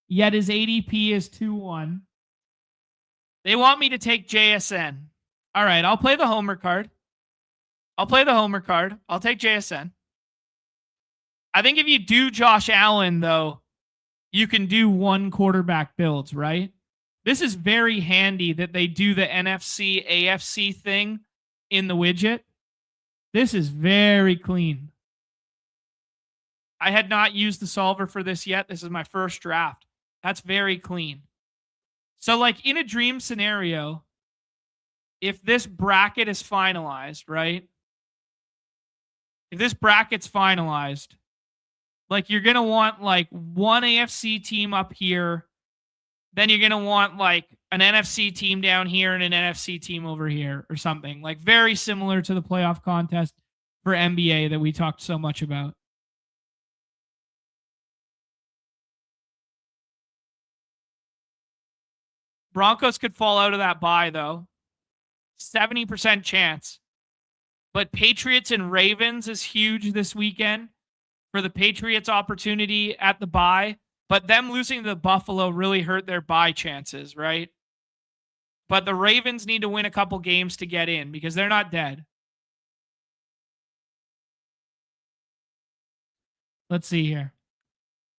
Yet his ADP is 2-1. They want me to take JSN. All right, I'll play the homer card. I'll take JSN. I think if you do Josh Allen, though, you can do 1 quarterback builds, right? This is very handy that they do the NFC, AFC thing in the widget. This is very clean. I had not used the solver for this yet. This is my first draft. That's very clean. So, like, in a dream scenario, if this bracket is finalized, right? If this bracket's finalized, like, you're going to want, like, 1 AFC team up here. Then you're going to want, like, an NFC team down here and an NFC team over here or something. Like, very similar to the playoff contest for NBA that we talked so much about. Broncos could fall out of that bye, though. 70% chance. But Patriots and Ravens is huge this weekend for the Patriots' opportunity at the bye. But them losing to Buffalo really hurt their bye chances, right? But the Ravens need to win a couple games to get in because they're not dead. Let's see here.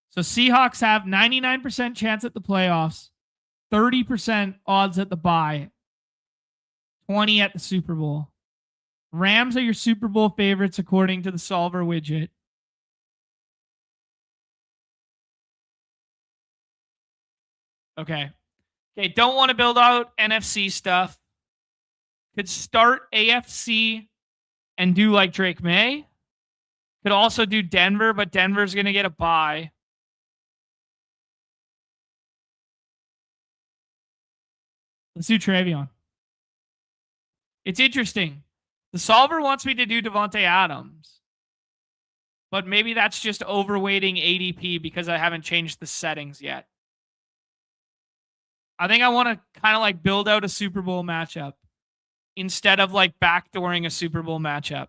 So Seahawks have 99% chance at the playoffs. 30% odds at the bye, 20 at the Super Bowl. Rams are your Super Bowl favorites according to the solver widget. Okay. Okay, don't want to build out NFC stuff. Could start AFC and do like Drake May. Could also do Denver, but Denver's going to get a bye. Let's do Travion. It's interesting. The solver wants me to do Devontae Adams. But maybe that's just overweighting ADP because I haven't changed the settings yet. I think I want to kind of like build out a Super Bowl matchup instead of like backdooring a Super Bowl matchup.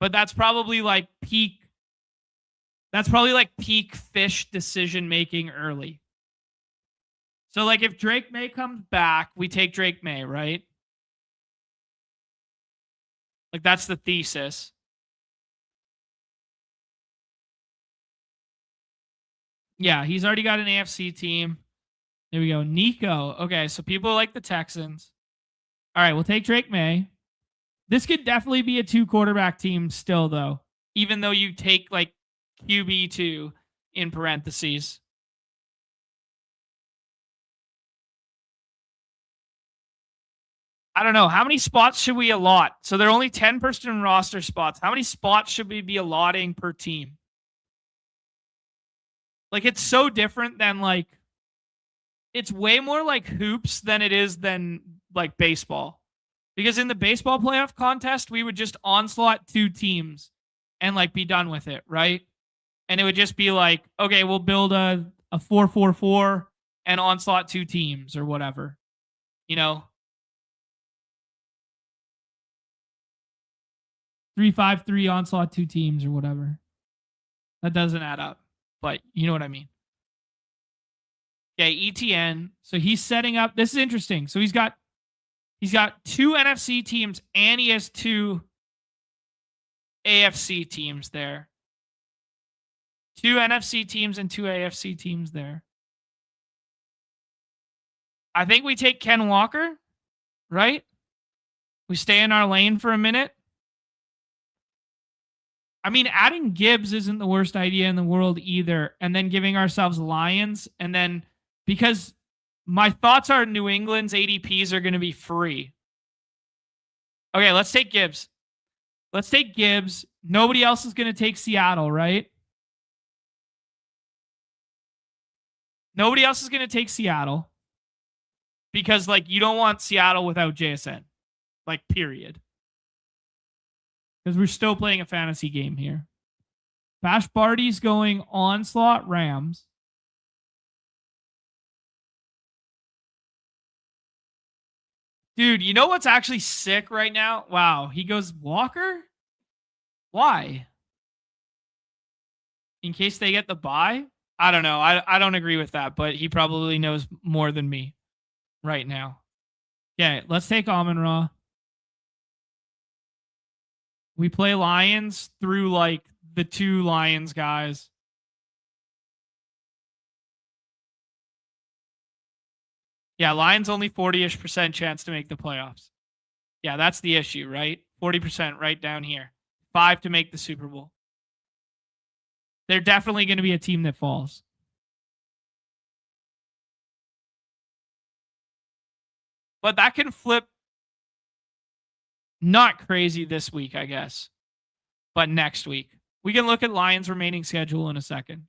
But that's probably like peak. That's probably like peak fish decision making early. So like if Drake May comes back, we take Drake May, right? Like that's the thesis. Yeah, he's already got an AFC team. There we go. Nico. Okay, so people like the Texans. All right, we'll take Drake May. This could definitely be a 2-quarterback team still, though, even though you take like QB2 in parentheses. I don't know. How many spots should we allot? So there are only 10-person roster spots. How many spots should we be allotting per team? Like, it's so different than like, it's way more like hoops than it is than like baseball. Because in the baseball playoff contest, we would just onslaught 2 teams and like be done with it, right? And it would just be like, okay, we'll build a 4-4-4 and onslaught 2 teams or whatever. You know? 3-5-3 onslaught 2 teams or whatever. That doesn't add up, but you know what I mean. Okay, ETN. So he's setting up. This is interesting. So he's got 2 NFC teams and he has 2 AFC teams there. 2 NFC teams and 2 AFC teams there. I think we take Ken Walker, right? We stay in our lane for a minute. I mean, adding Gibbs isn't the worst idea in the world either. And then giving ourselves Lions. And then because my thoughts are New England's ADPs are going to be free. Okay, let's take Gibbs. Let's take Gibbs. Nobody else is going to take Seattle, right? Nobody else is going to take Seattle. Because, like, you don't want Seattle without JSN. Like, period. Because we're still playing a fantasy game here. Bash Barty's going onslaught Rams. Dude, you know what's actually sick right now? Wow, he goes Walker? Why? In case they get the bye? I don't know. I don't agree with that, but he probably knows more than me right now. Okay, let's take Amon-Ra. We play Lions through like the 2 Lions guys. Yeah, Lions only 40-ish% chance to make the playoffs. Yeah, that's the issue, right? 40% right down here. 5 to make the Super Bowl. They're definitely going to be a team that falls. But that can flip not crazy this week, I guess. But next week. We can look at Lions' remaining schedule in a second.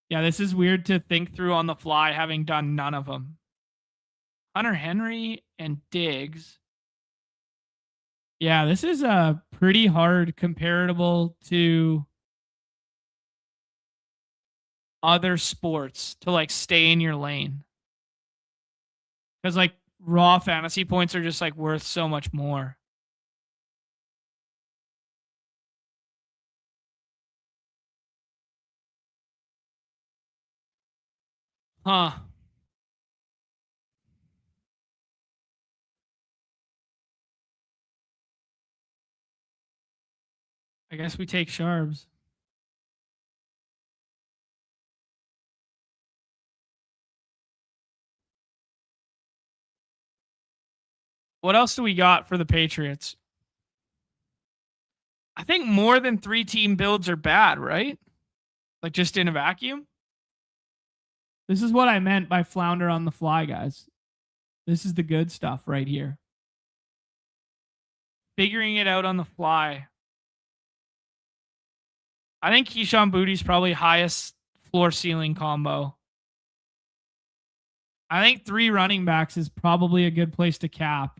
Yeah, this is weird to think through on the fly, having done none of them. Hunter Henry and Diggs. Yeah, this is a pretty hard comparable to other sports to like stay in your lane. Because like raw fantasy points are just like worth so much more. Huh. I guess we take Sharps. What else do we got for the Patriots? I think more than 3-team builds are bad, right? Like just in a vacuum. This is what I meant by flounder on the fly, guys. This is the good stuff right here. Figuring it out on the fly. I think Keyshawn Booty's probably highest floor ceiling combo. I think 3 running backs is probably a good place to cap.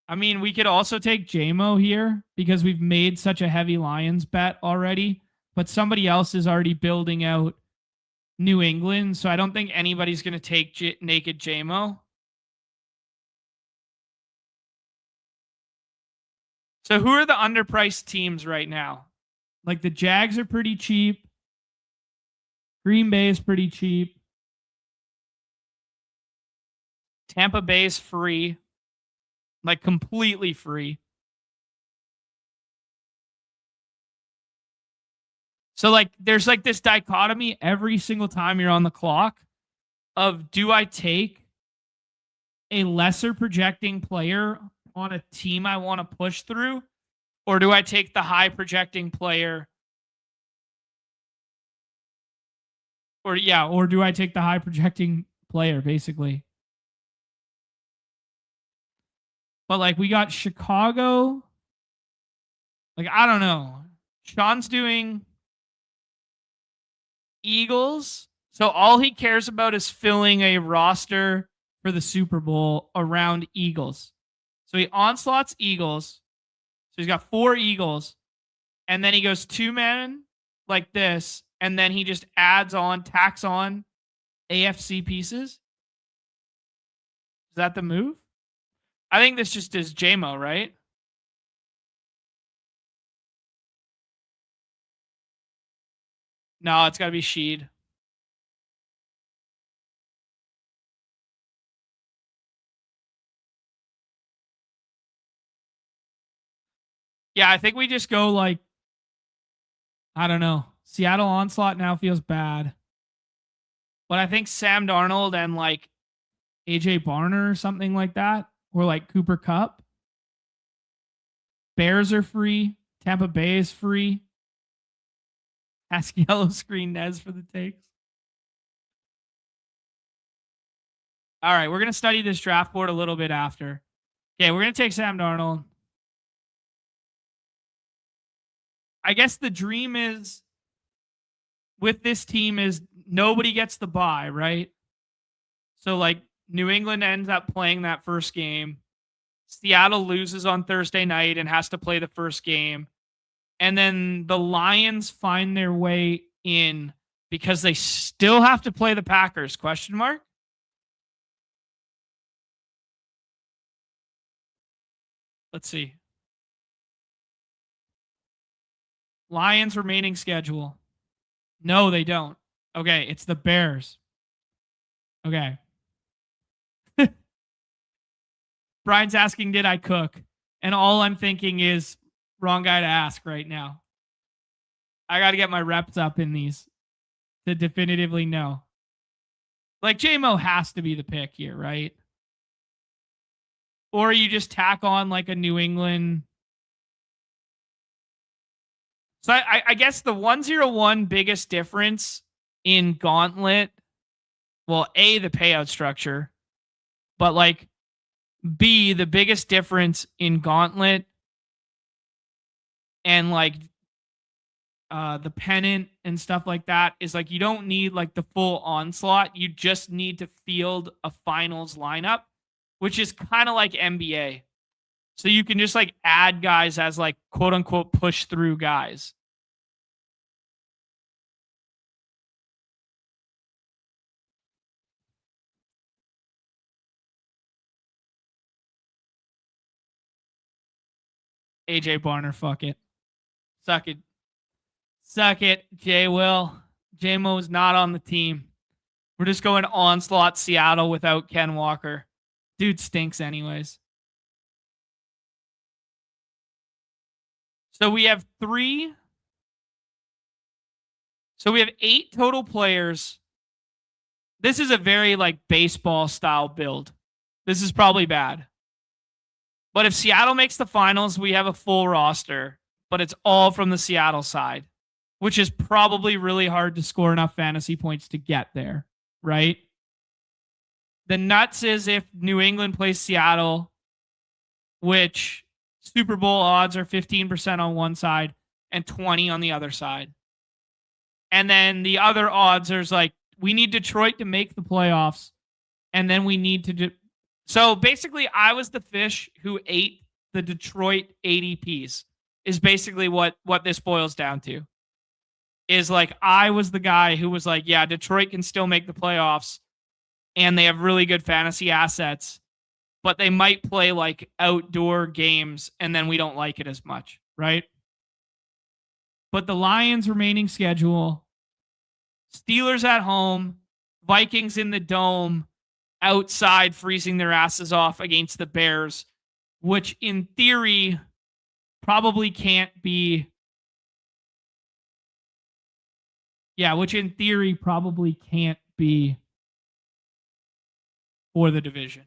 I mean, we could also take JMO here because we've made such a heavy Lions bet already, but somebody else is already building out New England, so I don't think anybody's going to take naked JMO. So who are the underpriced teams right now? Like the Jags are pretty cheap. Green Bay is pretty cheap. Tampa Bay is free. Like completely free. So like there's like this dichotomy every single time you're on the clock of, do I take a lesser projecting player on a team I want to push through, or do I take the high projecting player? Or do I take the high projecting player basically? But like we got Chicago. Like I don't know. Sean's doing Eagles. So all he cares about is filling a roster for the Super Bowl around Eagles. So he onslaughts Eagles. So he's got 4 Eagles. And then he goes 2-man like this. And then he just tacks on AFC pieces. Is that the move? I think this just is JMO, right? No, it's got to be Sheed. Yeah, I think we just go like, I don't know. Seattle Onslaught now feels bad. But I think Sam Darnold and like AJ Barner or something like that, or like Cooper Kupp. Bears are free. Tampa Bay is free. Ask Yellow Screen Nez for the takes. All right, we're going to study this draft board a little bit after. Okay, we're going to take Sam Darnold. I guess the dream is with this team is nobody gets the bye, right? So like New England ends up playing that first game. Seattle loses on Thursday night and has to play the first game. And then the Lions find their way in because they still have to play the Packers, question mark? Let's see. Lions remaining schedule. No, they don't. Okay, it's the Bears. Okay. Brian's asking, did I cook? And all I'm thinking is, wrong guy to ask right now. I got to get my reps up in these to definitively know. Like, JMO has to be the pick here, right? Or you just tack on like a New England. So I guess the 101 biggest difference in Gauntlet, well, A, the payout structure, but like B, the biggest difference in Gauntlet and like the pennant and stuff like that is like you don't need like the full onslaught. You just need to field a finals lineup, which is kind of like NBA. So you can just like add guys as like quote unquote push through guys. AJ Barner, fuck it. Suck it. Suck it, J Will. J-Mo's not on the team. We're just going onslaught Seattle without Ken Walker. Dude stinks anyways. So we have 3. So we have 8 total players This is a very like baseball style build. This is probably bad. But if Seattle makes the finals, we have a full roster, but it's all from the Seattle side, which is probably really hard to score enough fantasy points to get there, right? The nuts is if New England plays Seattle, which Super Bowl odds are 15% on one side and 20 on the other side. And then the other odds, there's like, we need Detroit to make the playoffs. And then we need to do. So basically, I was the fish who ate the Detroit ADPs, is basically what this boils down to. Is like, I was the guy who was like, yeah, Detroit can still make the playoffs and they have really good fantasy assets, but they might play like outdoor games and then we don't like it as much, right? But the Lions remaining schedule, Steelers at home, Vikings in the dome, outside freezing their asses off against the Bears, which in theory probably can't be. Yeah, which in theory probably can't be for the division.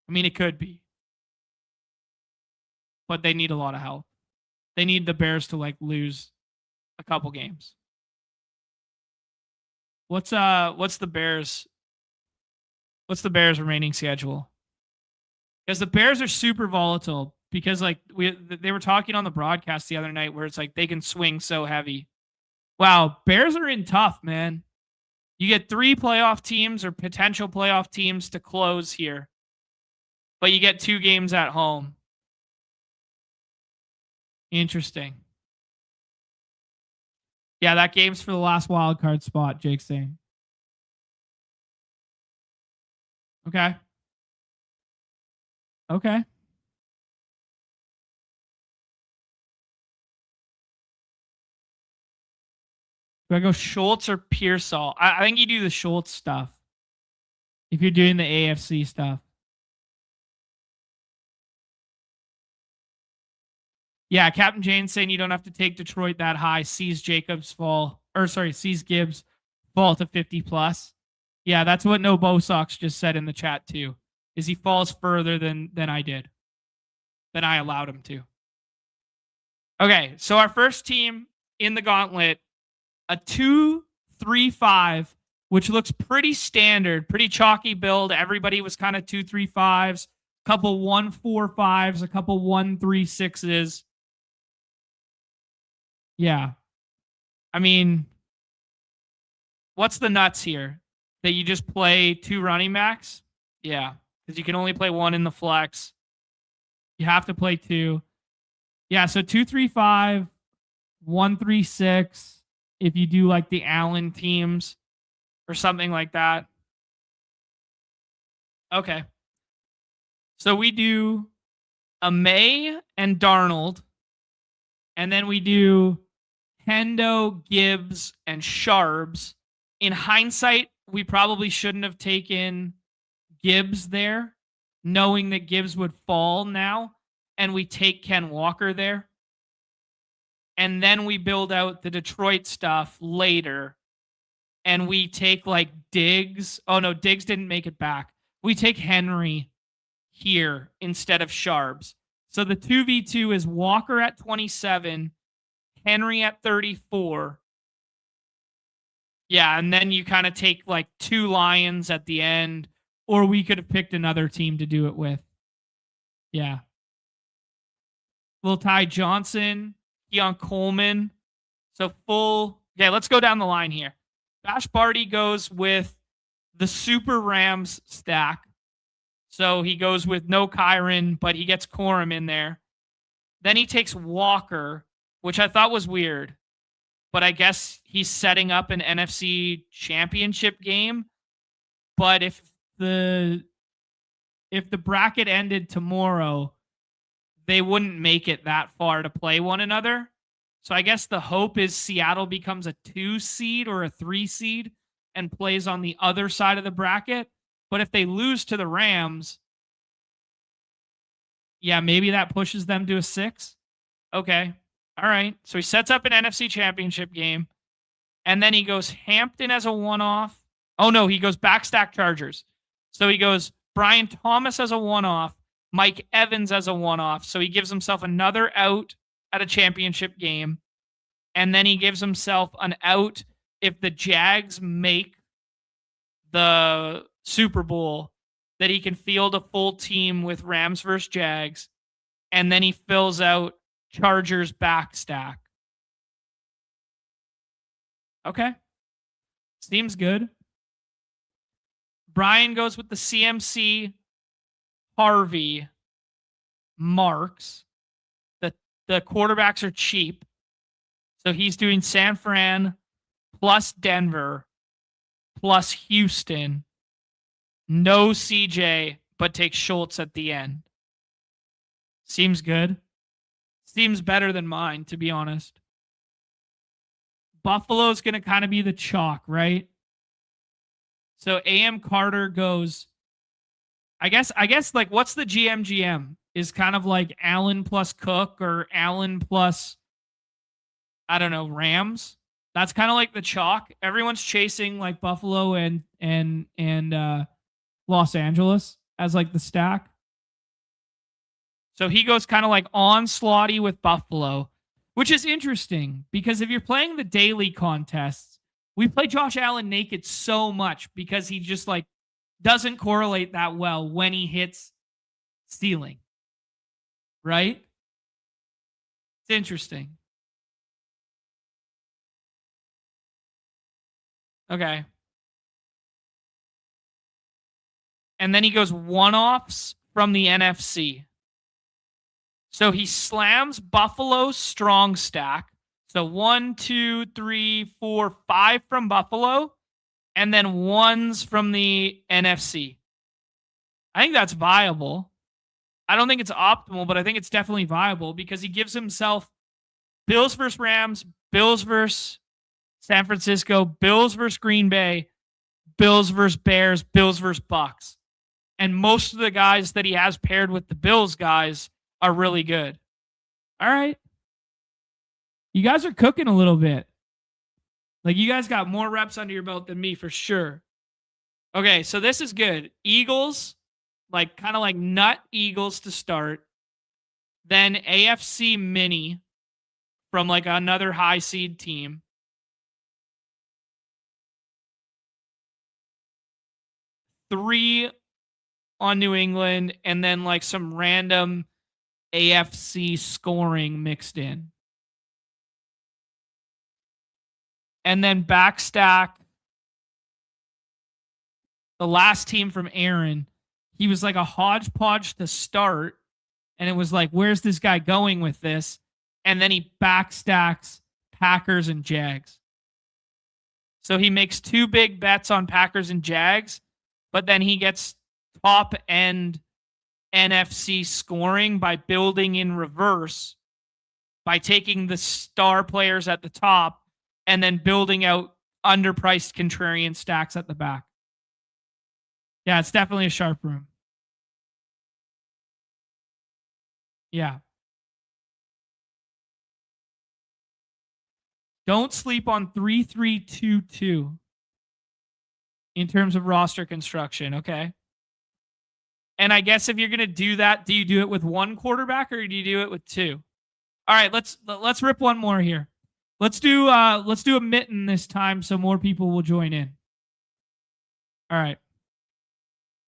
I mean, it could be. But they need a lot of help. They need the Bears to like lose a couple games. What's the Bears remaining schedule? Because the Bears are super volatile because like they were talking on the broadcast the other night where it's like they can swing so heavy. Wow, Bears are in tough, man. You get 3 playoff teams or potential playoff teams to close here. But you get 2 games at home. Interesting. Yeah, that game's for the last wild card spot, Jake's saying. Okay. Okay. Do I go Schultz or Pearsall? I think you do the Schultz stuff. If you're doing the AFC stuff. Yeah, Captain Jane saying you don't have to take Detroit that high. Sees Gibbs fall to 50 plus. Yeah, that's what No Bo Sox just said in the chat too. Is he falls further than I did. Than I allowed him to. Okay, so our first team in the Gauntlet, a 2-3-5, which looks pretty standard, pretty chalky build. Everybody was kind of 2-3-5s, a couple 1-4-5s, a couple 1-3-6s. Yeah. I mean, what's the nuts here? That you just play 2 running backs? Yeah, because you can only play 1 in the flex. You have to play 2. Yeah, so 2-3-5, 1-3-6 if you do like the Allen teams or something like that. Okay. So we do a May and Darnold, and then we do Hendo, Gibbs, and Sharbs. In hindsight, we probably shouldn't have taken Gibbs there, knowing that Gibbs would fall now, and we take Ken Walker there. And then we build out the Detroit stuff later, and we take like Diggs. Oh, no, Diggs didn't make it back. We take Henry here instead of Sharbs. So the 2v2 is Walker at 27, Henry at 34. Yeah, and then you kind of take like 2 Lions at the end, or we could have picked another team to do it with. Yeah. Little Ty Johnson, Keon Coleman. So full. Okay, let's go down the line here. Bash Barty goes with the Super Rams stack. So he goes with no Kyron, but he gets Corum in there. Then he takes Walker, which I thought was weird. But I guess he's setting up an NFC championship game. But if the bracket ended tomorrow, they wouldn't make it that far to play one another. So I guess the hope is Seattle becomes a 2 seed or a 3 seed and plays on the other side of the bracket. But if they lose to the Rams, yeah, maybe that pushes them to a 6. Okay. All right. So he sets up an NFC championship game. And then he goes Hampton as a one-off. Oh, no, he goes backstack Chargers. So he goes Brian Thomas as a one-off, Mike Evans as a one-off. So he gives himself another out at a championship game. And then he gives himself an out if the Jags make the Super Bowl, that he can field a full team with Rams versus Jags. And then he fills out Chargers backstack. Okay. Seems good. Brian goes with the CMC, Harvey, Marks. The quarterbacks are cheap. So he's doing San Fran plus Denver plus Houston. No CJ, but take Schultz at the end. Seems good. Seems better than mine, to be honest. Buffalo's going to kind of be the chalk, right? So AM Carter goes, I guess like what's the GM is kind of like Allen plus Cook or Allen plus, I don't know, Rams. That's kind of like the chalk. Everyone's chasing like Buffalo and Los Angeles as like the stack. So he goes kind of like onslaughty with Buffalo, which is interesting because if you're playing the daily contests, we play Josh Allen naked so much because he just like doesn't correlate that well when he hits ceiling. Right? It's interesting. Okay. And then he goes one-offs from the NFC. So he slams Buffalo's strong stack. So 1, 2, 3, 4, 5 from Buffalo, and then ones from the NFC. I think that's viable. I don't think it's optimal, but I think it's definitely viable because he gives himself Bills versus Rams, Bills versus San Francisco, Bills versus Green Bay, Bills versus Bears, Bills versus Bucks. And most of the guys that he has paired with the Bills guys are really good. All right. You guys are cooking a little bit. Like you guys got more reps under your belt than me for sure. Okay, so this is good. Eagles, like kind of like nut Eagles to start. Then AFC mini from like another high seed team. Three on New England, and then like some random AFC scoring mixed in. And then backstack the last team from Aaron. He was like a hodgepodge to start. And it was like, where's this guy going with this? And then he backstacks Packers and Jags. So he makes two big bets on Packers and Jags, but then he gets top end NFC scoring by building in reverse, by taking the star players at the top and then building out underpriced contrarian stacks at the back. Yeah, it's definitely a sharp room. Yeah. Don't sleep on 3-3-2-2 in terms of roster construction, okay? And I guess if you're going to do that, do you do it with one quarterback or do you do it with two? All right, let's rip one more here. Let's do a Mitten this time so more people will join in. All right.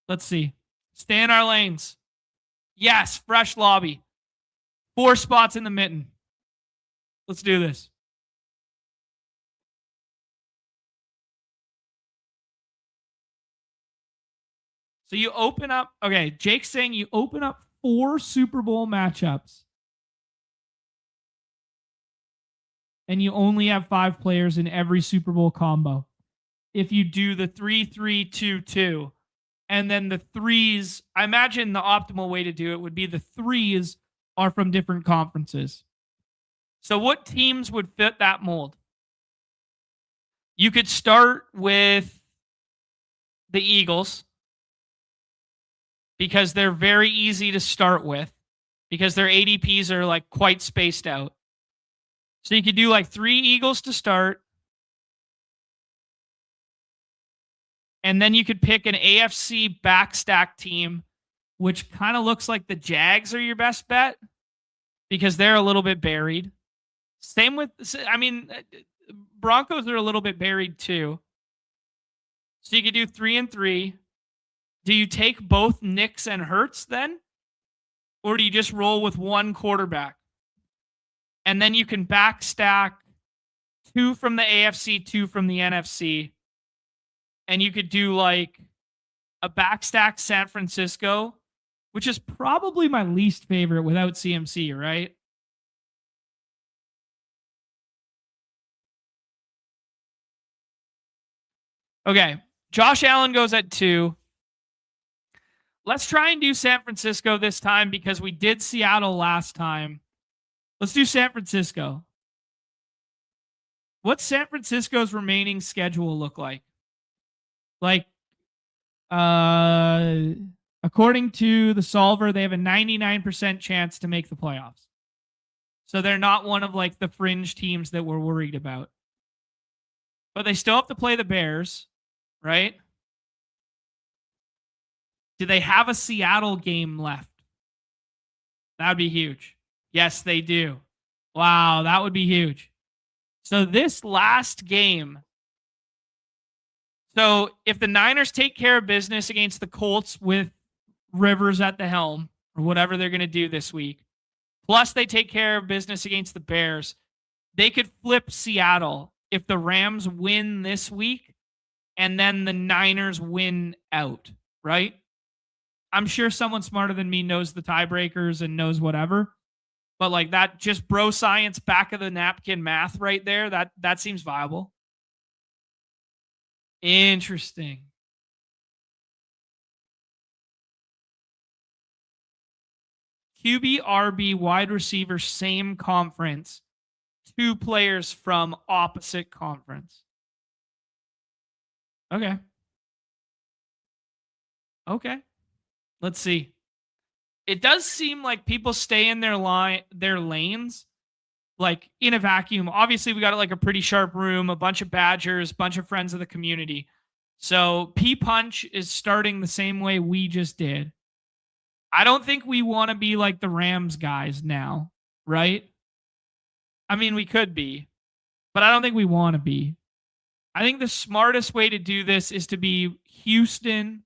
Let's see. Stay in our lanes. Yes, fresh lobby. 4 spots in the Mitten. Let's do this. So you open up, okay, Jake's saying you open up 4 Super Bowl matchups. And you only have 5 players in every Super Bowl combo. If you do the 3-3-2-2, and then the threes, I imagine the optimal way to do it would be the threes are from different conferences. So what teams would fit that mold? You could start with the Eagles because they're very easy to start with because their ADPs are like quite spaced out. So you could do like 3 Eagles to start, And then you could pick an AFC backstack team, which kind of looks like the Jags are your best bet because they're a little bit buried. Same with, I mean, Broncos are a little bit buried too. So you could do 3-3. Do you take both Knicks and Hurts then? Or do you just roll with one quarterback? And then you can backstack 2 from the AFC, 2 from the NFC. And you could do like a backstack San Francisco, which is probably my least favorite without CMC, right? Okay. Josh Allen goes at 2. Let's try and do San Francisco this time because we did Seattle last time. Let's do San Francisco. What's San Francisco's remaining schedule look like? Like, according to the solver, they have a 99% chance to make the playoffs. So they're not one of like the fringe teams that we're worried about. But they still have to play the Bears, right? Do they have a Seattle game left? That would be huge. Yes, they do. Wow, that would be huge. So this last game. So if the Niners take care of business against the Colts with Rivers at the helm, or whatever they're going to do this week, plus they take care of business against the Bears, they could flip Seattle if the Rams win this week and then the Niners win out, right? I'm sure someone smarter than me knows the tiebreakers and knows whatever. But like that just bro science back of the napkin math right there, that seems viable. Interesting. QB, RB, wide receiver, same conference. 2 players from opposite conference. Okay. Okay. Let's see. It does seem like people stay in their lanes, like in a vacuum. Obviously, we got like a pretty sharp room, a bunch of Badgers, bunch of friends of the community. So P Punch is starting the same way we just did. I don't think we want to be like the Rams guys now, right? I mean, we could be, but I don't think we want to be. I think the smartest way to do this is to be Houston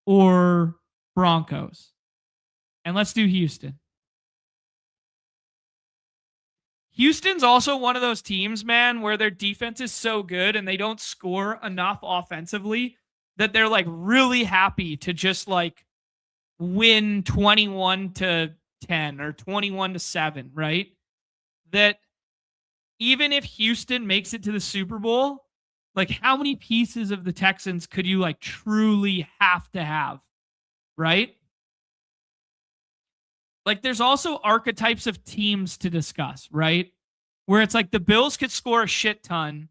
or Broncos. And let's do Houston. Houston's also one of those teams, man, where their defense is so good and they don't score enough offensively that they're like really happy to just like win 21-10 or 21-7, right? That even if Houston makes it to the Super Bowl, like how many pieces of the Texans could you like truly have to have, right? Like there's also archetypes of teams to discuss, right? Where it's like the Bills could score a shit ton,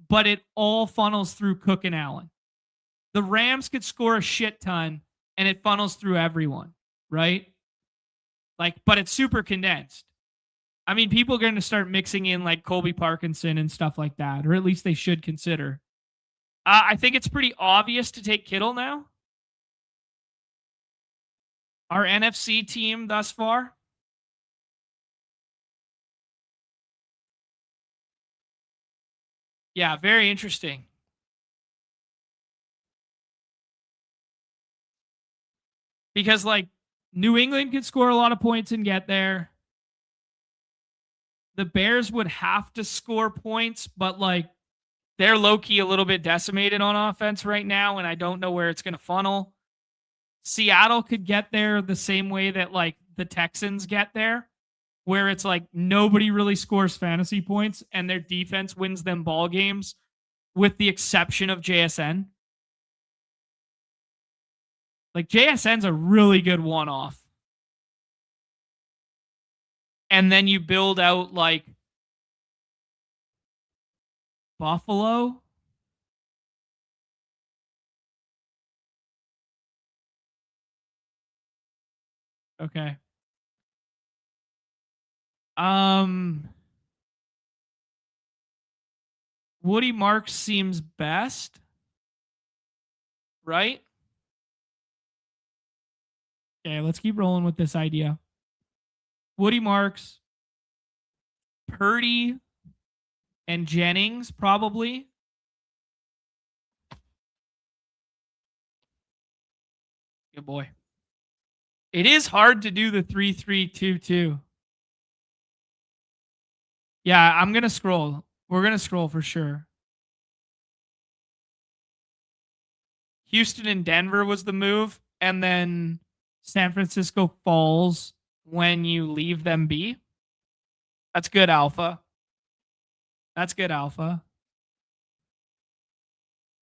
but it all funnels through Cook and Allen. The Rams could score a shit ton and it funnels through everyone, right? Like, but it's super condensed. I mean, people are going to start mixing in like Colby Parkinson and stuff like that, or at least they should consider. I think it's pretty obvious to take Kittle now. Our NFC team thus far. Yeah, very interesting. Because like New England could score a lot of points and get there. The Bears would have to score points, but like they're low-key a little bit decimated on offense right now, and I don't know where it's going to funnel. Seattle could get there the same way that like the Texans get there, where it's like nobody really scores fantasy points and their defense wins them ball games with the exception of JSN. Like JSN's a really good one-off. And then you build out like Buffalo. Okay. Woody Marks seems best. right? Okay, let's keep rolling with this idea. Woody Marks, Purdy, and Jennings, probably. Good boy. It is hard to do the 3-3-2-2. Yeah, I'm going to scroll. We're going to scroll for sure. Houston and Denver was the move, and then San Francisco falls when you leave them be. That's good, Alpha. That's good, Alpha.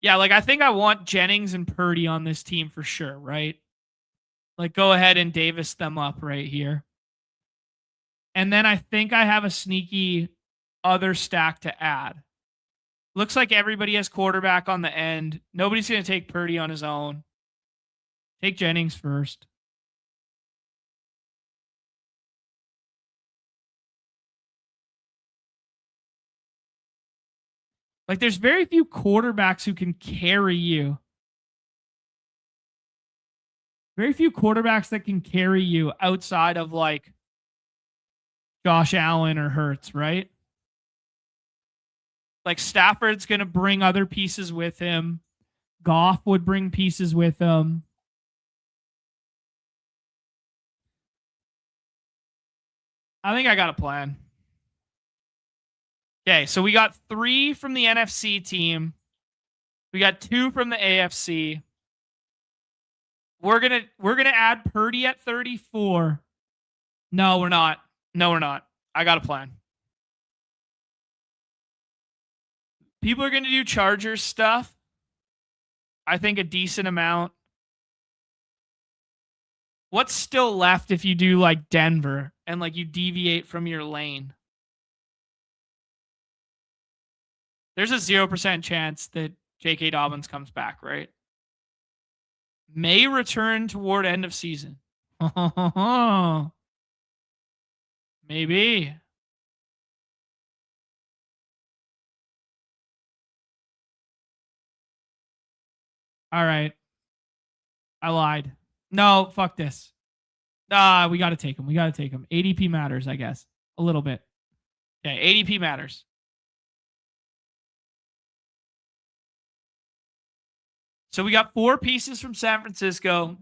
Yeah, like I think I want Jennings and Purdy on this team for sure, right? Like go ahead and Davis them up right here. And then I think I have a sneaky other stack to add. Looks like everybody has quarterback on the end. Nobody's going to take Purdy on his own. Take Jennings first. Like there's very few quarterbacks who can carry you. Very few quarterbacks that can carry you outside of like Josh Allen or Hurts, right? Like Stafford's going to bring other pieces with him. Goff would bring pieces with him. I think I got a plan. Okay, so we got 3 from the NFC team. We got 2 from the AFC. We're gonna add Purdy at 34. No, we're not. No, we're not. I got a plan. People are gonna do Chargers stuff. I think a decent amount. What's still left if you do like Denver and like you deviate from your lane? There's a 0% chance that J.K. Dobbins comes back, right? May return toward end of season. Maybe. All right. I lied. No, fuck this. We got to take him. We got to take him. ADP matters, I guess. A little bit. Okay, ADP matters. So we got 4 pieces from San Francisco.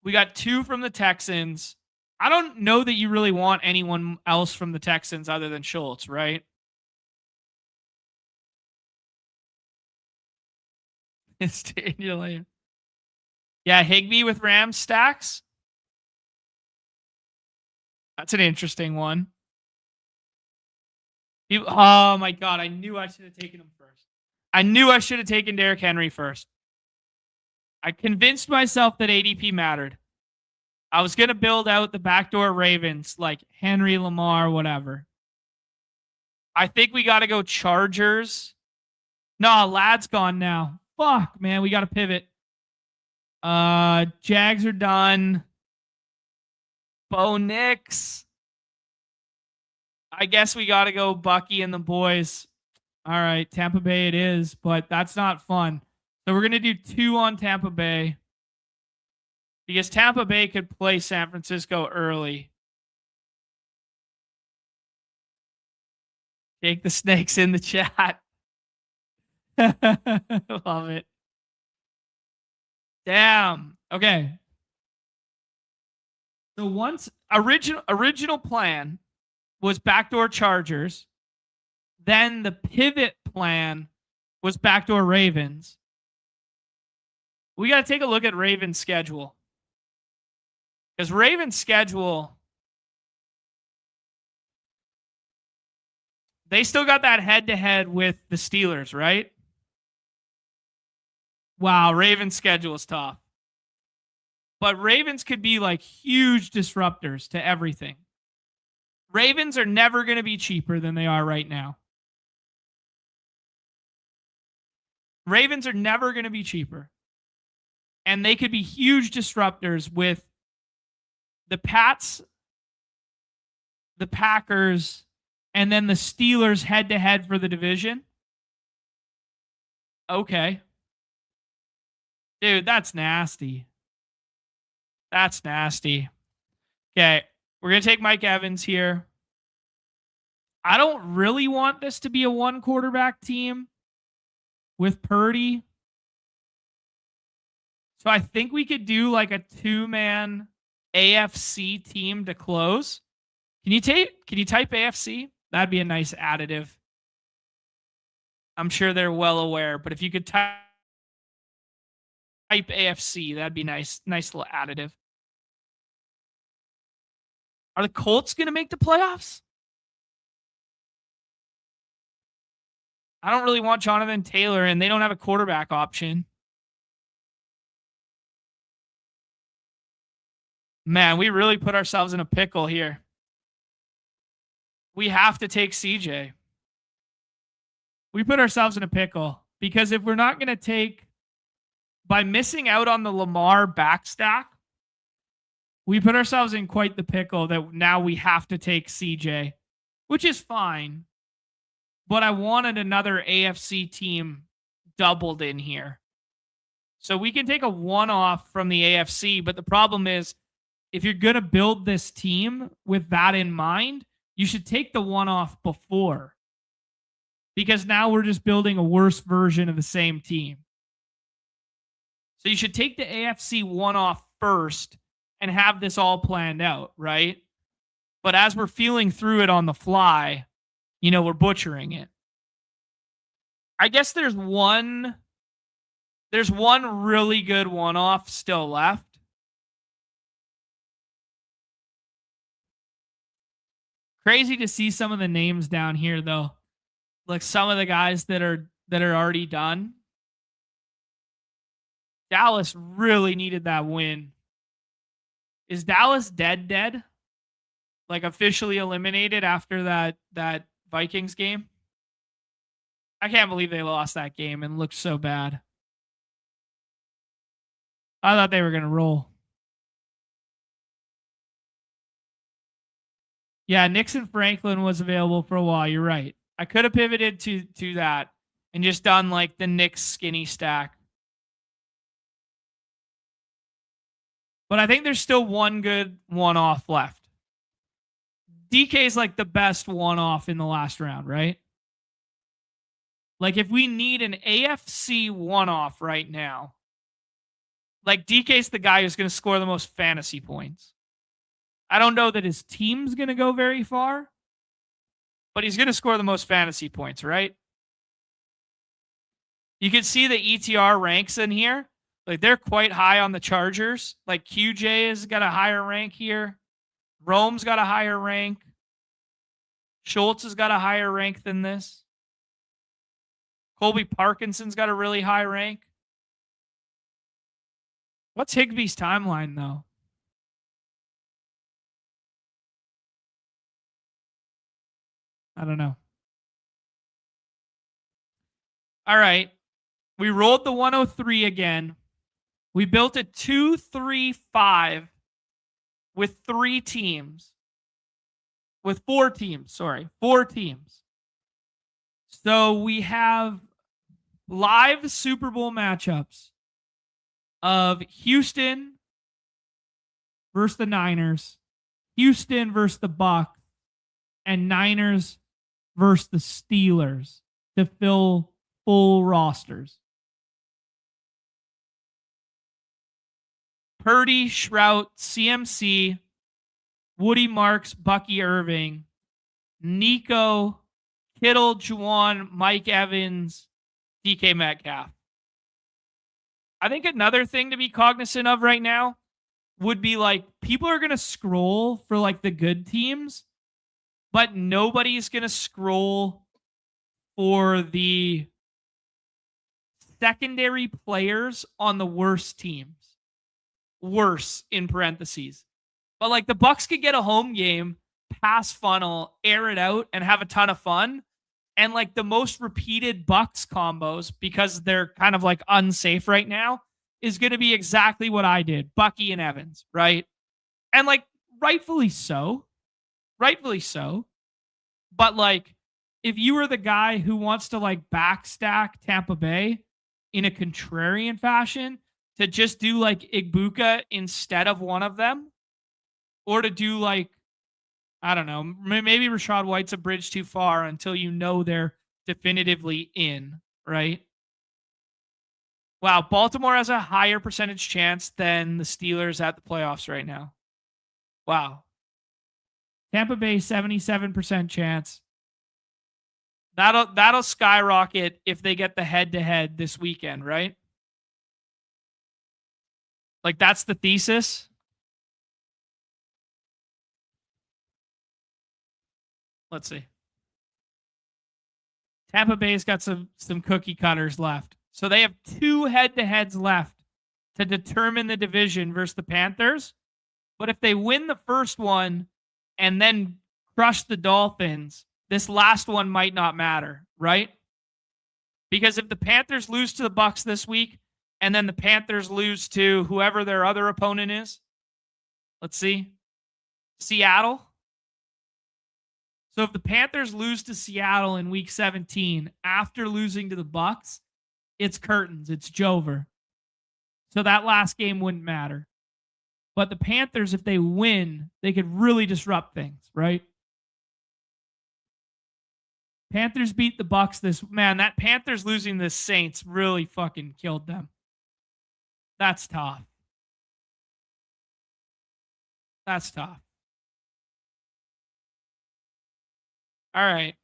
We got 2 from the Texans. I don't know that you really want anyone else from the Texans other than Schultz, right? Yeah, Higbee with Rams stacks. That's an interesting one. Oh my God, I knew I should have taken him first. I knew I should have taken Derrick Henry first. I convinced myself that ADP mattered. I was going to build out the backdoor Ravens like Henry, Lamar, whatever. I think we got to go Chargers. No, Lad's gone now. Fuck, man. We got to pivot. Jags are done. Bo Nix. I guess we got to go Bucky and the boys. All right, Tampa Bay it is, but that's not fun. So we're going to do 2 on Tampa Bay because Tampa Bay could play San Francisco early. Take the snakes in the chat. Love it. Damn. Okay. So once original plan was backdoor Chargers. Then the pivot plan was backdoor Ravens. We got to take a look at Ravens' schedule. Because Ravens' schedule, they still got that head-to-head with the Steelers, right? Wow, Ravens' schedule is tough. But Ravens could be like huge disruptors to everything. Ravens are never going to be cheaper than they are right now. Ravens are never going to be cheaper. And they could be huge disruptors with the Pats, the Packers, and then the Steelers head-to-head for the division. Okay. Dude, that's nasty. That's nasty. Okay, we're going to take Mike Evans here. I don't really want this to be a one quarterback team with Purdy. So I think we could do like a 2-man AFC team to close. Can you type AFC? That'd be a nice additive. I'm sure they're well aware, but if you could type AFC, that'd be nice little additive. Are the Colts going to make the playoffs? I don't really want Jonathan Taylor, and they don't have a quarterback option. Man, we really put ourselves in a pickle here. We have to take CJ. We put ourselves in a pickle because if we're not going to take, by missing out on the Lamar backstack, we put ourselves in quite the pickle that now we have to take CJ, which is fine. But I wanted another AFC team doubled in here. So we can take a one-off from the AFC, but the problem is if you're going to build this team with that in mind, you should take the one-off before. Because now we're just building a worse version of the same team. So you should take the AFC one-off first and have this all planned out, right? But as we're feeling through it on the fly, we're butchering it. I guess there's one really good one-off still left. Crazy to see some of the names down here, though. Like some of the guys that are already done. Dallas really needed that win. Is Dallas dead? Like officially eliminated after that Vikings game? I can't believe they lost that game and looked so bad. I thought they were going to roll. Yeah, Nixon Franklin was available for a while. You're right. I could have pivoted to that and just done like the Knicks skinny stack. But I think there's still one good one-off left. DK is like the best one-off in the last round, right? Like if we need an AFC one-off right now, like DK's the guy who's going to score the most fantasy points. I don't know that his team's going to go very far, but he's going to score the most fantasy points, right? You can see the ETR ranks in here. Like they're quite high on the Chargers. Like QJ has got a higher rank here. Rome's got a higher rank. Schultz has got a higher rank than this. Colby Parkinson's got a really high rank. What's Higbee's timeline, though? I don't know. All right. We rolled the 103 again. We built a 2-3-5 with 4 teams. So we have live Super Bowl matchups of Houston versus the Niners, Houston versus the Bucs, and Niners versus the Steelers to fill full rosters. Purdy, Shrout, CMC, Woody Marks, Bucky Irving, Nico, Kittle, Juwan, Mike Evans, DK Metcalf. I think another thing to be cognizant of right now would be like people are going to scroll for like the good teams, but nobody's going to scroll for the secondary players on the worst teams. Worse in parentheses. But like the Bucs could get a home game, pass funnel, air it out, and have a ton of fun. And like the most repeated Bucs combos, because they're kind of like unsafe right now, is going to be exactly what I did. Bucky and Evans, right? And like rightfully so. But like if you were the guy who wants to like backstack Tampa Bay in a contrarian fashion, to just do like Igbokha instead of one of them, or to do like, I don't know, maybe Rashad White's a bridge too far until you know they're definitively in, right? Wow, Baltimore has a higher percentage chance than the Steelers at the playoffs right now. Wow. Tampa Bay 77% chance. That'll skyrocket if they get the head-to-head this weekend, right? Like, that's the thesis. Let's see. Tampa Bay's got some cookie cutters left. So they have 2 head-to-heads left to determine the division versus the Panthers. But if they win the first one and then crush the Dolphins, this last one might not matter, right? Because if the Panthers lose to the Bucs this week and then the Panthers lose to whoever their other opponent is, let's see, Seattle. So if the Panthers lose to Seattle in week 17 after losing to the Bucs, it's curtains. It's Jover. So that last game wouldn't matter. But the Panthers, if they win, they could really disrupt things, right? Panthers beat the Bucs this... Man, that Panthers losing the Saints really fucking killed them. That's tough. That's tough. All right.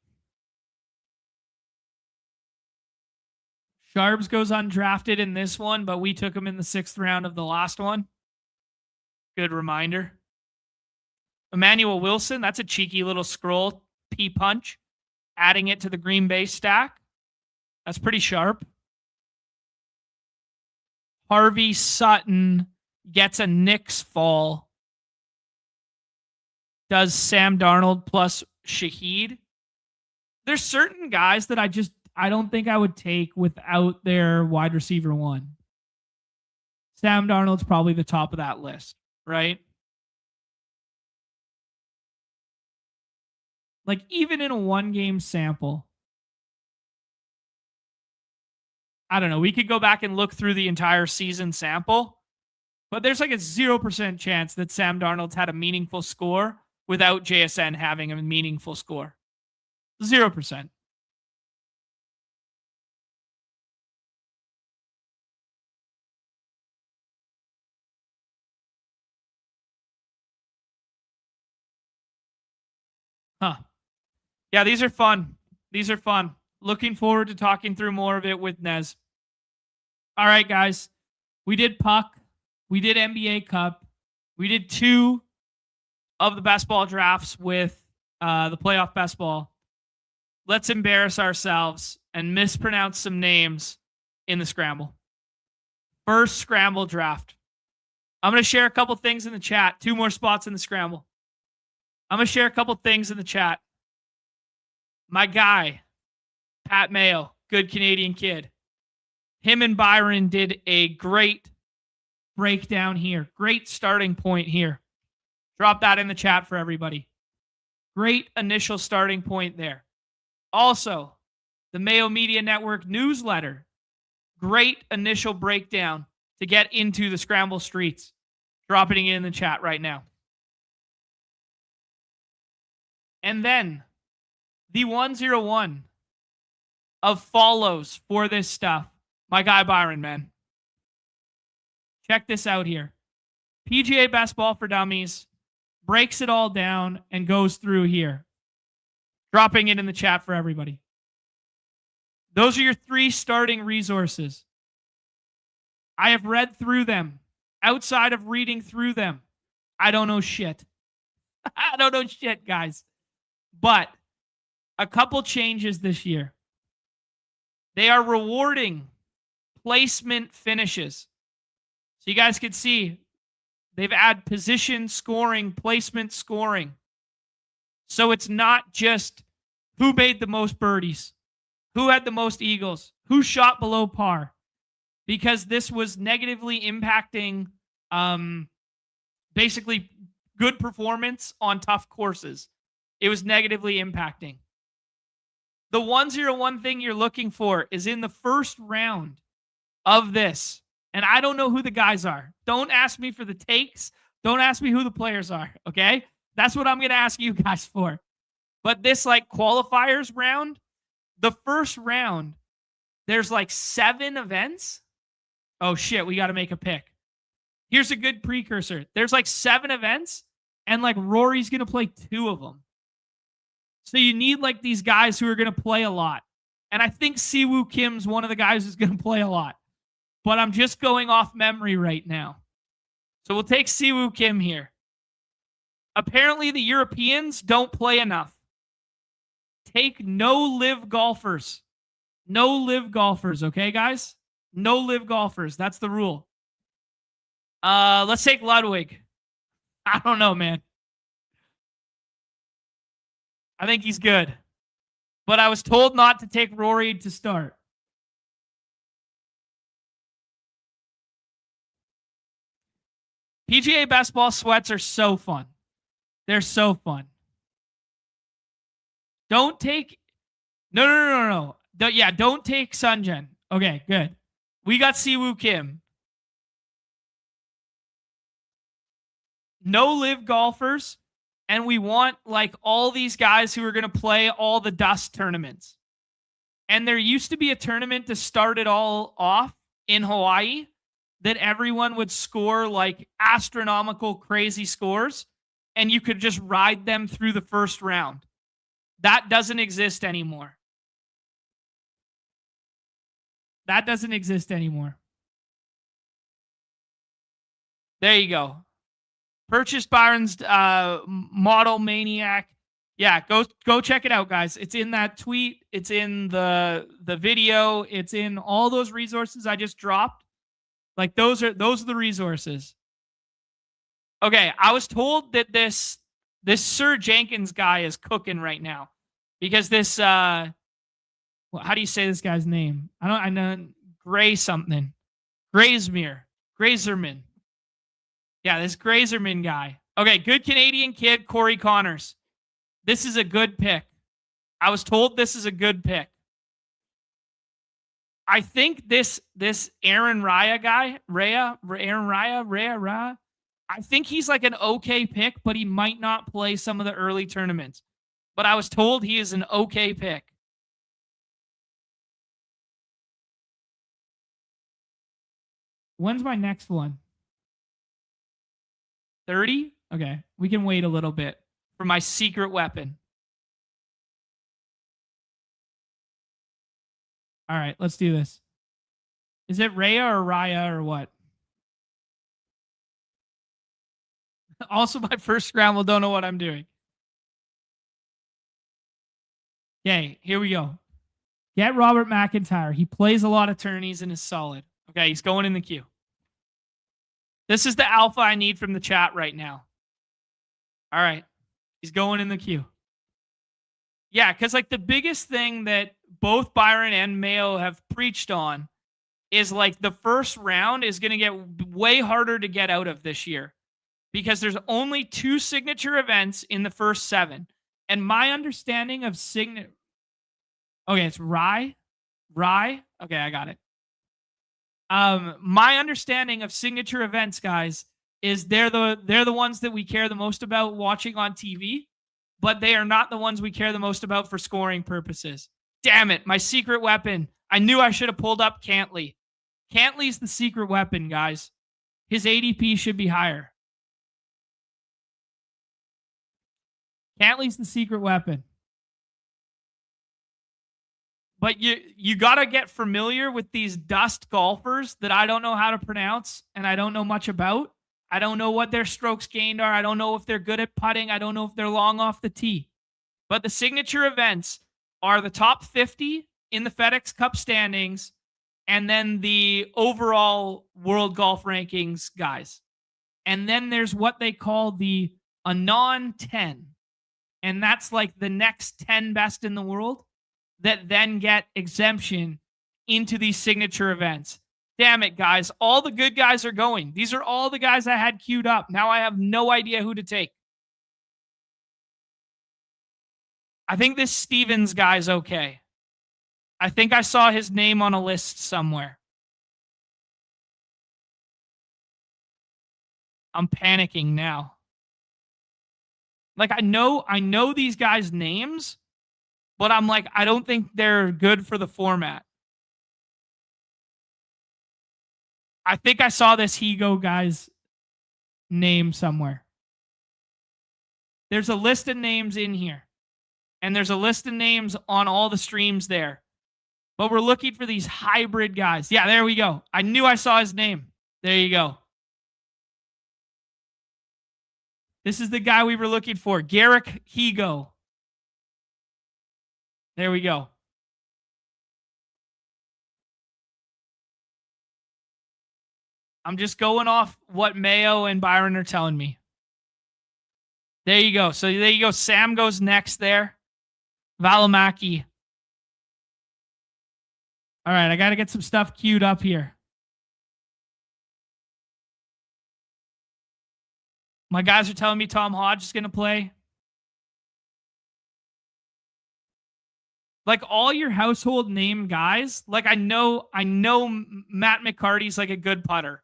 Sharps goes undrafted in this one, but we took him in the 6th round of the last one. Good reminder. Emmanuel Wilson, that's a cheeky little scroll P-punch. Adding it to the Green Bay stack. That's pretty sharp. Harvey Sutton gets a Knicks fall. Does Sam Darnold plus Shaheed. There's certain guys that I don't think I would take without their wide receiver 1. Sam Darnold's probably the top of that list, right? Like, even in a 1-game sample, I don't know. We could go back and look through the entire season sample, but there's like a 0% chance that Sam Darnold's had a meaningful score without JSN having a meaningful score. 0%. Huh. Yeah, these are fun. These are fun. Looking forward to talking through more of it with Nez. All right, guys. We did Puck. We did NBA Cup. We did 2 of the best ball drafts with the playoff best ball. Let's embarrass ourselves and mispronounce some names in the scramble. First scramble draft. I'm going to share a couple things in the chat. 2 more spots in the scramble. I'm going to share a couple things in the chat. My guy, Pat Mayo, good Canadian kid. Him and Byron did a great breakdown here. Great starting point here. Drop that in the chat for everybody. Great initial starting point there. Also, the Mayo Media Network newsletter. Great initial breakdown to get into the scramble streets. Dropping it in the chat right now. And then the 101 of follows for this stuff. My guy Byron, man. Check this out here. PGA Best Ball for Dummies breaks it all down and goes through here. Dropping it in the chat for everybody. Those are your 3 starting resources. I have read through them. Outside of reading through them, I don't know shit. I don't know shit, guys. But a couple changes this year. They are rewarding placement finishes. So you guys can see they've added position scoring, placement scoring. So it's not just who made the most birdies, who had the most eagles, who shot below par. Because this was negatively impacting basically good performance on tough courses. It was negatively impacting. The 101 thing you're looking for is in the first round of this. And I don't know who the guys are. Don't ask me for the takes. Don't ask me who the players are. Okay. That's what I'm going to ask you guys for. But this like qualifiers round, the first round, there's like 7 events. Oh shit. We got to make a pick. Here's a good precursor. There's like 7 events and like Rory's going to play 2 of them. So you need like these guys who are going to play a lot. And I think Siwoo Kim's one of the guys who's going to play a lot. But I'm just going off memory right now. So we'll take Siwoo Kim here. Apparently the Europeans don't play enough. Take no live golfers. No live golfers, okay, guys? No live golfers. That's the rule. Let's take Ludwig. I don't know, man. I think he's good. But I was told not to take Rory to start. PGA best ball sweats are so fun. They're so fun. Don't take... No. Yeah, don't take Sunjin. Okay, good. We got Siwoo Kim. No live golfers. And we want like all these guys who are going to play all the dust tournaments. And there used to be a tournament to start it all off in Hawaii that everyone would score like astronomical, crazy scores. And you could just ride them through the first round. That doesn't exist anymore. That doesn't exist anymore. There you go. Purchase Byron's Model Maniac. Yeah, go check it out, guys. It's in that tweet. It's in the video. It's in all those resources I just dropped. Like those are the resources. Okay, I was told that this Sir Jenkins guy is cooking right now because this how do you say this guy's name? I know Gray something. Grazerman. Yeah, this Grazerman guy. Okay, good Canadian kid, Corey Connors. This is a good pick. I was told this is a good pick. I think this Aaron Raya guy, Aaron Raya, I think he's like an okay pick, but he might not play some of the early tournaments. But I was told he is an okay pick. When's my next one? 30? Okay. We can wait a little bit for my secret weapon. All right, let's do this. Is it Raya or Raya or what? Also, my first scramble, don't know what I'm doing. Okay, here we go. Get Robert McIntyre. He plays a lot of tourneys and is solid. Okay, he's going in the queue. This is the alpha I need from the chat right now. All right. He's going in the queue. Yeah, because like the biggest thing that both Byron and Mayo have preached on is like the first round is going to get way harder to get out of this year because there's only 2 signature events in the first 7. And my understanding of signature... Okay, it's Rye. Okay, I got it. My understanding of signature events, guys, is they're the ones that we care the most about watching on TV, but they are not the ones we care the most about for scoring purposes. Damn it, my secret weapon. I knew I should have pulled up Cantley. Cantley's the secret weapon, guys. His ADP should be higher. Cantley's the secret weapon. But you got to get familiar with these dust golfers that I don't know how to pronounce and I don't know much about. I don't know what their strokes gained are. I don't know if they're good at putting. I don't know if they're long off the tee. But the signature events are the top 50 in the FedEx Cup standings and then the overall world golf rankings, guys. And then there's what they call the Anon 10. And that's like the next 10 best in the world that then get exemption into these signature events. Damn it, guys. All the good guys are going. These are all the guys I had queued up. Now I have no idea who to take. I think this Stevens guy's okay. I think I saw his name on a list somewhere. I'm panicking now. Like I know these guys' names, but I'm like, I don't think they're good for the format. I think I saw this Higo guy's name somewhere. There's a list of names in here, and there's a list of names on all the streams there. But we're looking for these hybrid guys. Yeah, there we go. I knew I saw his name. There you go. This is the guy we were looking for, Garrick Higo. There we go. I'm just going off what Mayo and Byron are telling me. There you go. So there you go. Sam goes next there. Valimaki. All right, I got to get some stuff queued up here. My guys are telling me Tom Hodge is going to play. Like all your household name guys, like I know Matt McCarty's like a good putter.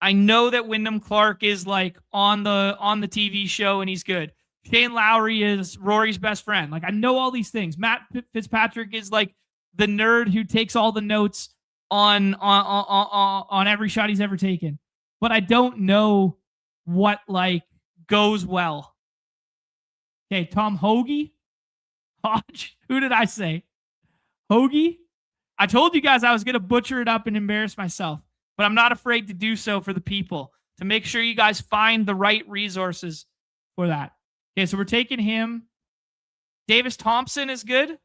I know that Wyndham Clark is like on the TV show and he's good. Shane Lowry is Rory's best friend. Like I know all these things. Matt Fitzpatrick is like the nerd who takes all the notes on every shot he's ever taken. But I don't know what like goes well. Okay, Tom Hoagie. Hodge. Who did I say? Hoagie? I told you guys I was going to butcher it up and embarrass myself, but I'm not afraid to do so for the people to make sure you guys find the right resources for that. Okay, so we're taking him. Davis Thompson is good.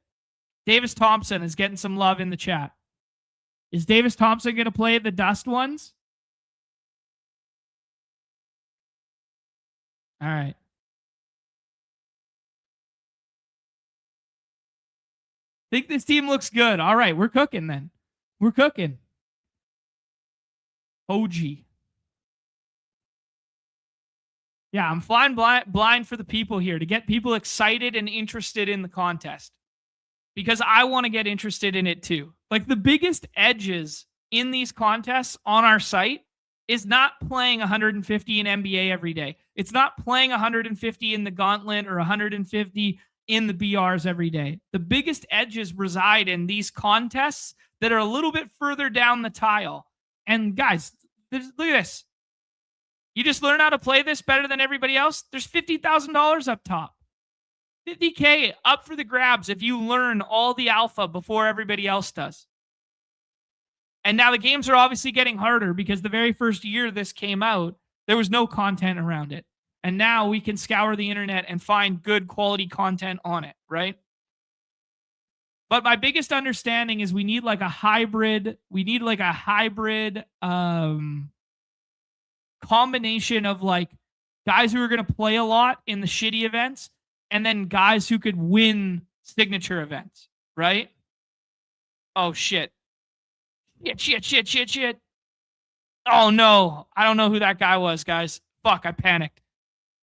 Davis Thompson is getting some love in the chat. Is Davis Thompson going to play the Dust ones? All right. Think this team looks good. All right, we're cooking then. We're cooking. OG. Yeah, I'm flying blind for the people here to get people excited and interested in the contest because I want to get interested in it too. Like the biggest edges in these contests on our site is not playing 150 in NBA every day. It's not playing 150 in the Gauntlet or 150 in the BRs every day. The biggest edges reside in these contests that are a little bit further down the tile. And guys, look at this. You just learn how to play this better than everybody else. There's $50,000 up top. 50K up for the grabs if you learn all the alpha before everybody else does. And now the games are obviously getting harder because the very first year this came out, there was no content around it. And now we can scour the internet and find good quality content on it, right? But my biggest understanding is we need like a hybrid combination of like guys who are going to play a lot in the shitty events and then guys who could win signature events, right? Oh, shit. Shit. Oh, no. I don't know who that guy was, guys. Fuck, I panicked.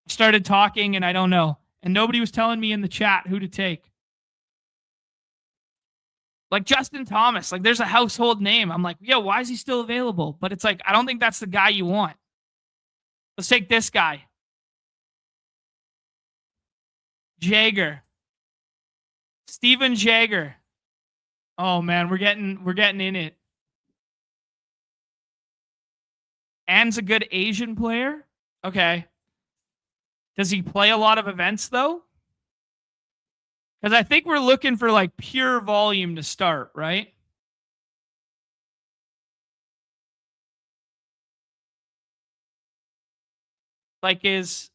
I started talking and I don't know. And nobody was telling me in the chat who to take. Like Justin Thomas, like there's a household name. I'm like, yo, why is he still available? But it's like, I don't think that's the guy you want. Let's take this guy. Jaeger. Steven Jaeger. Oh man, we're getting in it. Anne's a good Asian player. Okay. Does he play a lot of events though? Because I think we're looking for like pure volume to start, right? Like let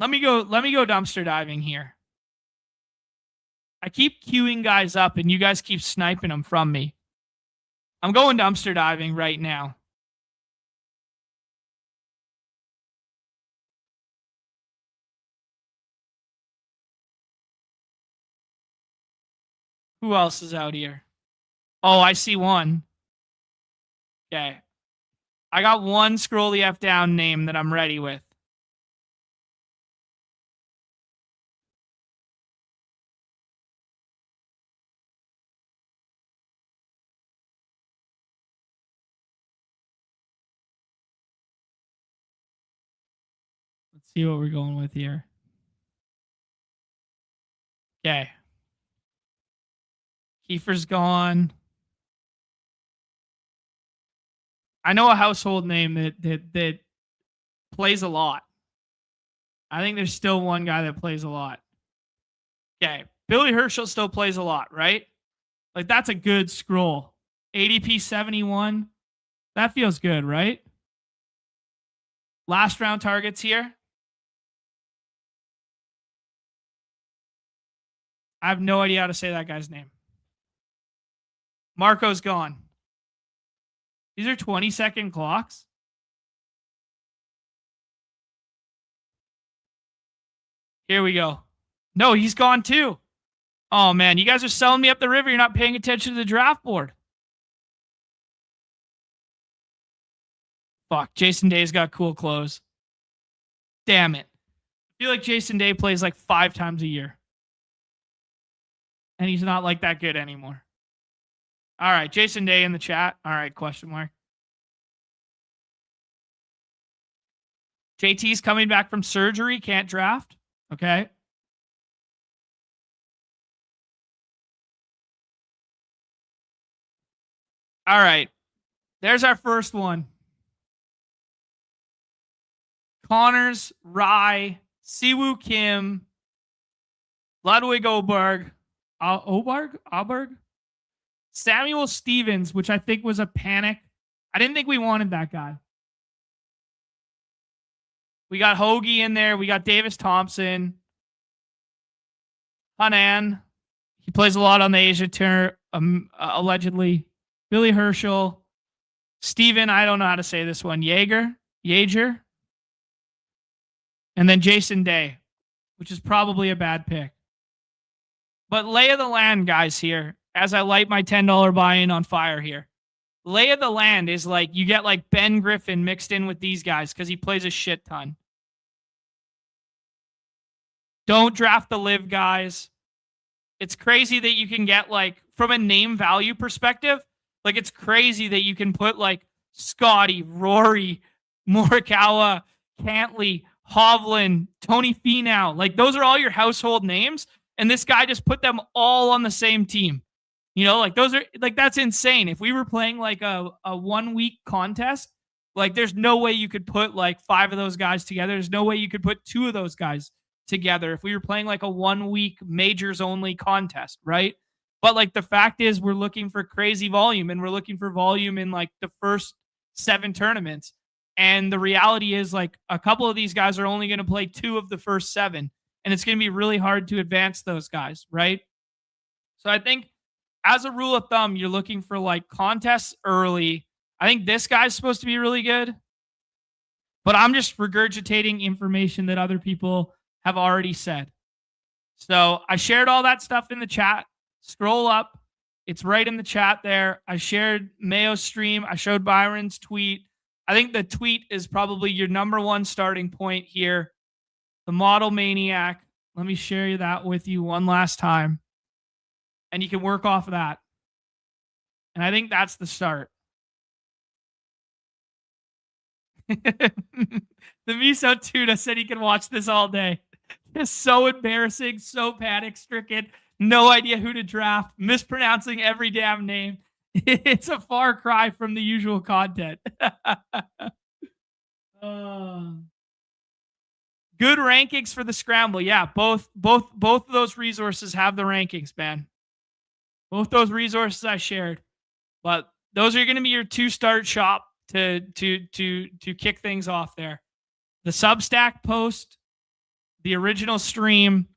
me go dumpster diving here. I keep queuing guys up and you guys keep sniping them from me. I'm going dumpster diving right now. Who else is out here? Oh, I see one. Okay. I got one scroll the F down name that I'm ready with. Let's see what we're going with here. Okay. Kiefer's gone. I know a household name that plays a lot. I think there's still one guy that plays a lot. Okay. Billy Herschel still plays a lot, right? Like, that's a good scroll. ADP 71. That feels good, right? Last round targets here. I have no idea how to say that guy's name. Marco's gone. These are 20-second clocks. Here we go. No, he's gone too. Oh, man. You guys are selling me up the river. You're not paying attention to the draft board. Fuck. Jason Day's got cool clothes. Damn it. I feel like Jason Day plays like 5 times a year. And he's not like that good anymore. All right. Jason Day in the chat. All right. Question mark. JT's coming back from surgery. Can't draft. Okay. All right. There's our first one. Connors, Rye, Siwoo Kim, Ludwig Oberg, Samuel Stevens, which I think was a panic. I didn't think we wanted that guy. We got Hoagie in there. We got Davis Thompson. Hanan. He plays a lot on the Asia tour, allegedly. Billy Herschel. Steven, I don't know how to say this one. Yager. And then Jason Day, which is probably a bad pick. But lay of the land, guys, here, as I light my $10 buy-in on fire here. Lay of the land is like you get like Ben Griffin mixed in with these guys because he plays a shit ton. Don't draft the live guys. It's crazy that you can get, like, from a name value perspective, like, it's crazy that you can put like Scotty, Rory, Morikawa, Cantley, Hovland, Tony Finau. Like, those are all your household names. And this guy just put them all on the same team. You know, like, those are, like, that's insane. If we were playing like a 1 week contest, like, there's no way you could put like 5 of those guys together. There's no way you could put 2 of those guys together if we were playing like a 1 week majors only contest, right? But like, the fact is we're looking for crazy volume, and we're looking for volume in like the first 7 tournaments. And the reality is, like, a couple of these guys are only going to play 2 of the first 7, and it's going to be really hard to advance those guys, right? So I think as a rule of thumb, you're looking for like contests early. I think this guy's supposed to be really good, but I'm just regurgitating information that other people have already said. So I shared all that stuff in the chat. Scroll up. It's right in the chat there. I shared Mayo's stream. I showed Byron's tweet. I think the tweet is probably your number 1 starting point here. The Model Maniac. Let me share that with you one last time. And you can work off of that. And I think that's the start. The Miso Tuna said he can watch this all day. It's so embarrassing, so panic-stricken. No idea who to draft. Mispronouncing every damn name. It's a far cry from the usual content. Good rankings for the scramble. Yeah, both of those resources have the rankings, man. Both those resources I shared. But those are going to be your 2 start shop to kick things off there. The Substack post, the original stream,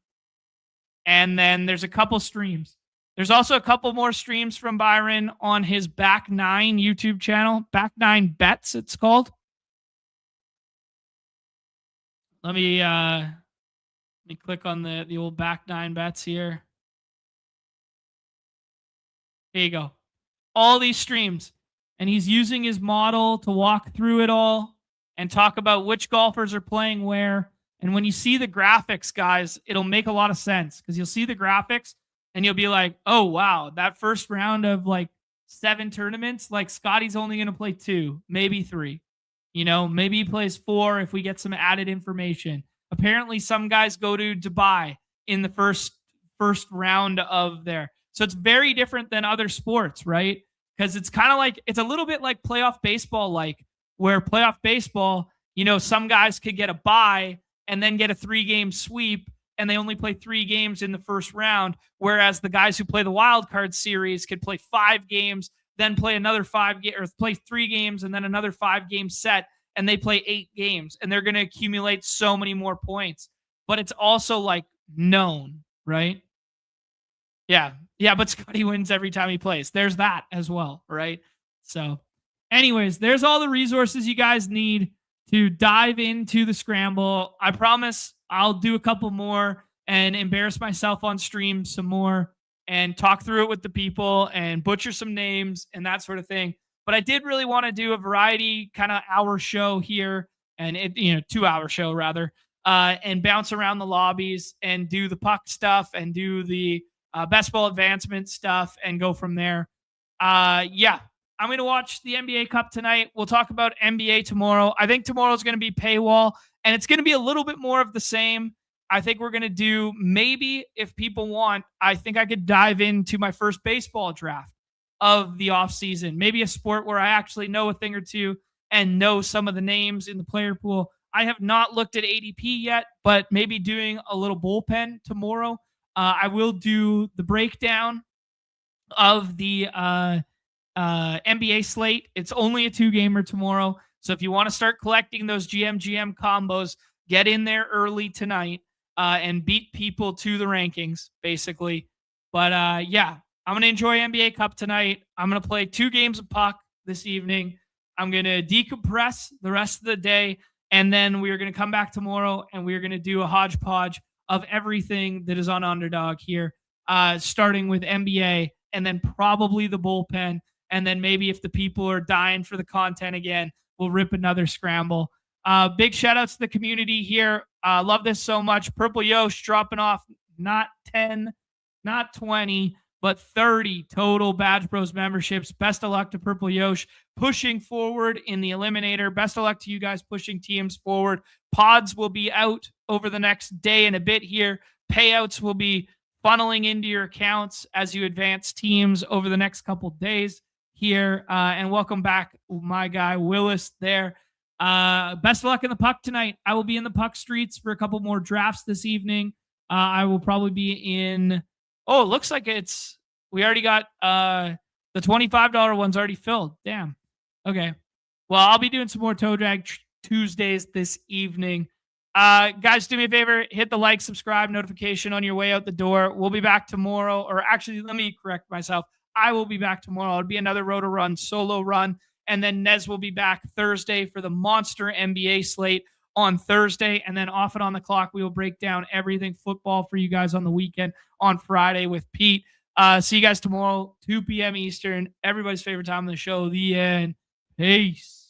and then there's a couple streams. There's also a couple more streams from Byron on his Back 9 YouTube channel. Back 9 Bets, it's called. Let me click on the old Back 9 Bets here. There you go. All these streams. And he's using his model to walk through it all and talk about which golfers are playing where. And when you see the graphics, guys, it'll make a lot of sense because you'll see the graphics and you'll be like, oh, wow, that first round of like 7 tournaments, like Scotty's only going to play 2, maybe 3. Maybe he plays 4 if we get some added information. Apparently, some guys go to Dubai in the first round of there. So it's very different than other sports, right? Because it's kind of like it's a little bit like playoff baseball, like where playoff baseball, some guys could get a bye and then get a 3-game sweep, and they only play 3 games in the first round, whereas the guys who play the wild card series could play 5 games, then play another 5 or play 3 games and then another 5-game set, and they play 8 games, and they're going to accumulate so many more points. But it's also like known, right? Yeah, but Scotty wins every time he plays. There's that as well, right? So, anyways, there's all the resources you guys need to dive into the scramble. I promise I'll do a couple more and embarrass myself on stream some more and talk through it with the people and butcher some names and that sort of thing. But I did really want to do a variety kind of hour show here, and 2-hour show rather, and bounce around the lobbies and do the puck stuff and do the best ball advancement stuff and go from there. Yeah, I'm going to watch the NBA Cup tonight. We'll talk about NBA tomorrow. I think tomorrow is going to be paywall, and it's going to be a little bit more of the same. I think we're going to do, maybe if people want, I think I could dive into my first baseball draft of the offseason. Maybe a sport where I actually know a thing or two and know some of the names in the player pool. I have not looked at ADP yet, but maybe doing a little bullpen tomorrow. I will do the breakdown of the NBA slate. It's only a 2-gamer tomorrow. So if you want to start collecting those GM combos, get in there early tonight and beat people to the rankings, basically. But yeah, I'm going to enjoy NBA Cup tonight. I'm going to play 2 games of puck this evening. I'm going to decompress the rest of the day. And then we're going to come back tomorrow and we're going to do a hodgepodge of everything that is on Underdog here, starting with NBA and then probably the bullpen. And then maybe if the people are dying for the content again, we'll rip another scramble. Big shout outs to the community here. Love this so much. Purple Yosh dropping off not 10, not 20, but 30 total Badge Bros memberships. Best of luck to Purple Yosh pushing forward in the Eliminator. Best of luck to you guys pushing teams forward. Pods will be out over the next day and a bit here. Payouts will be funneling into your accounts as you advance teams over the next couple days here. And welcome back, my guy Willis there. Best of luck in the puck tonight. I will be in the puck streets for a couple more drafts this evening. I will probably be in... Oh, it looks like we already got the $25 one's already filled. Damn. Okay. Well, I'll be doing some more Toe Drag Tuesdays this evening. Guys, do me a favor, hit the like, subscribe, notification on your way out the door. We'll be back tomorrow, or actually, let me correct myself. I will be back tomorrow. It'll be another rotorun solo run, and then Nez will be back Thursday for the monster NBA slate on Thursday, and then off and on the clock, we will break down everything football for you guys on the weekend on Friday with Pete. See you guys tomorrow, 2 p.m. Eastern. Everybody's favorite time of the show, the end. Peace.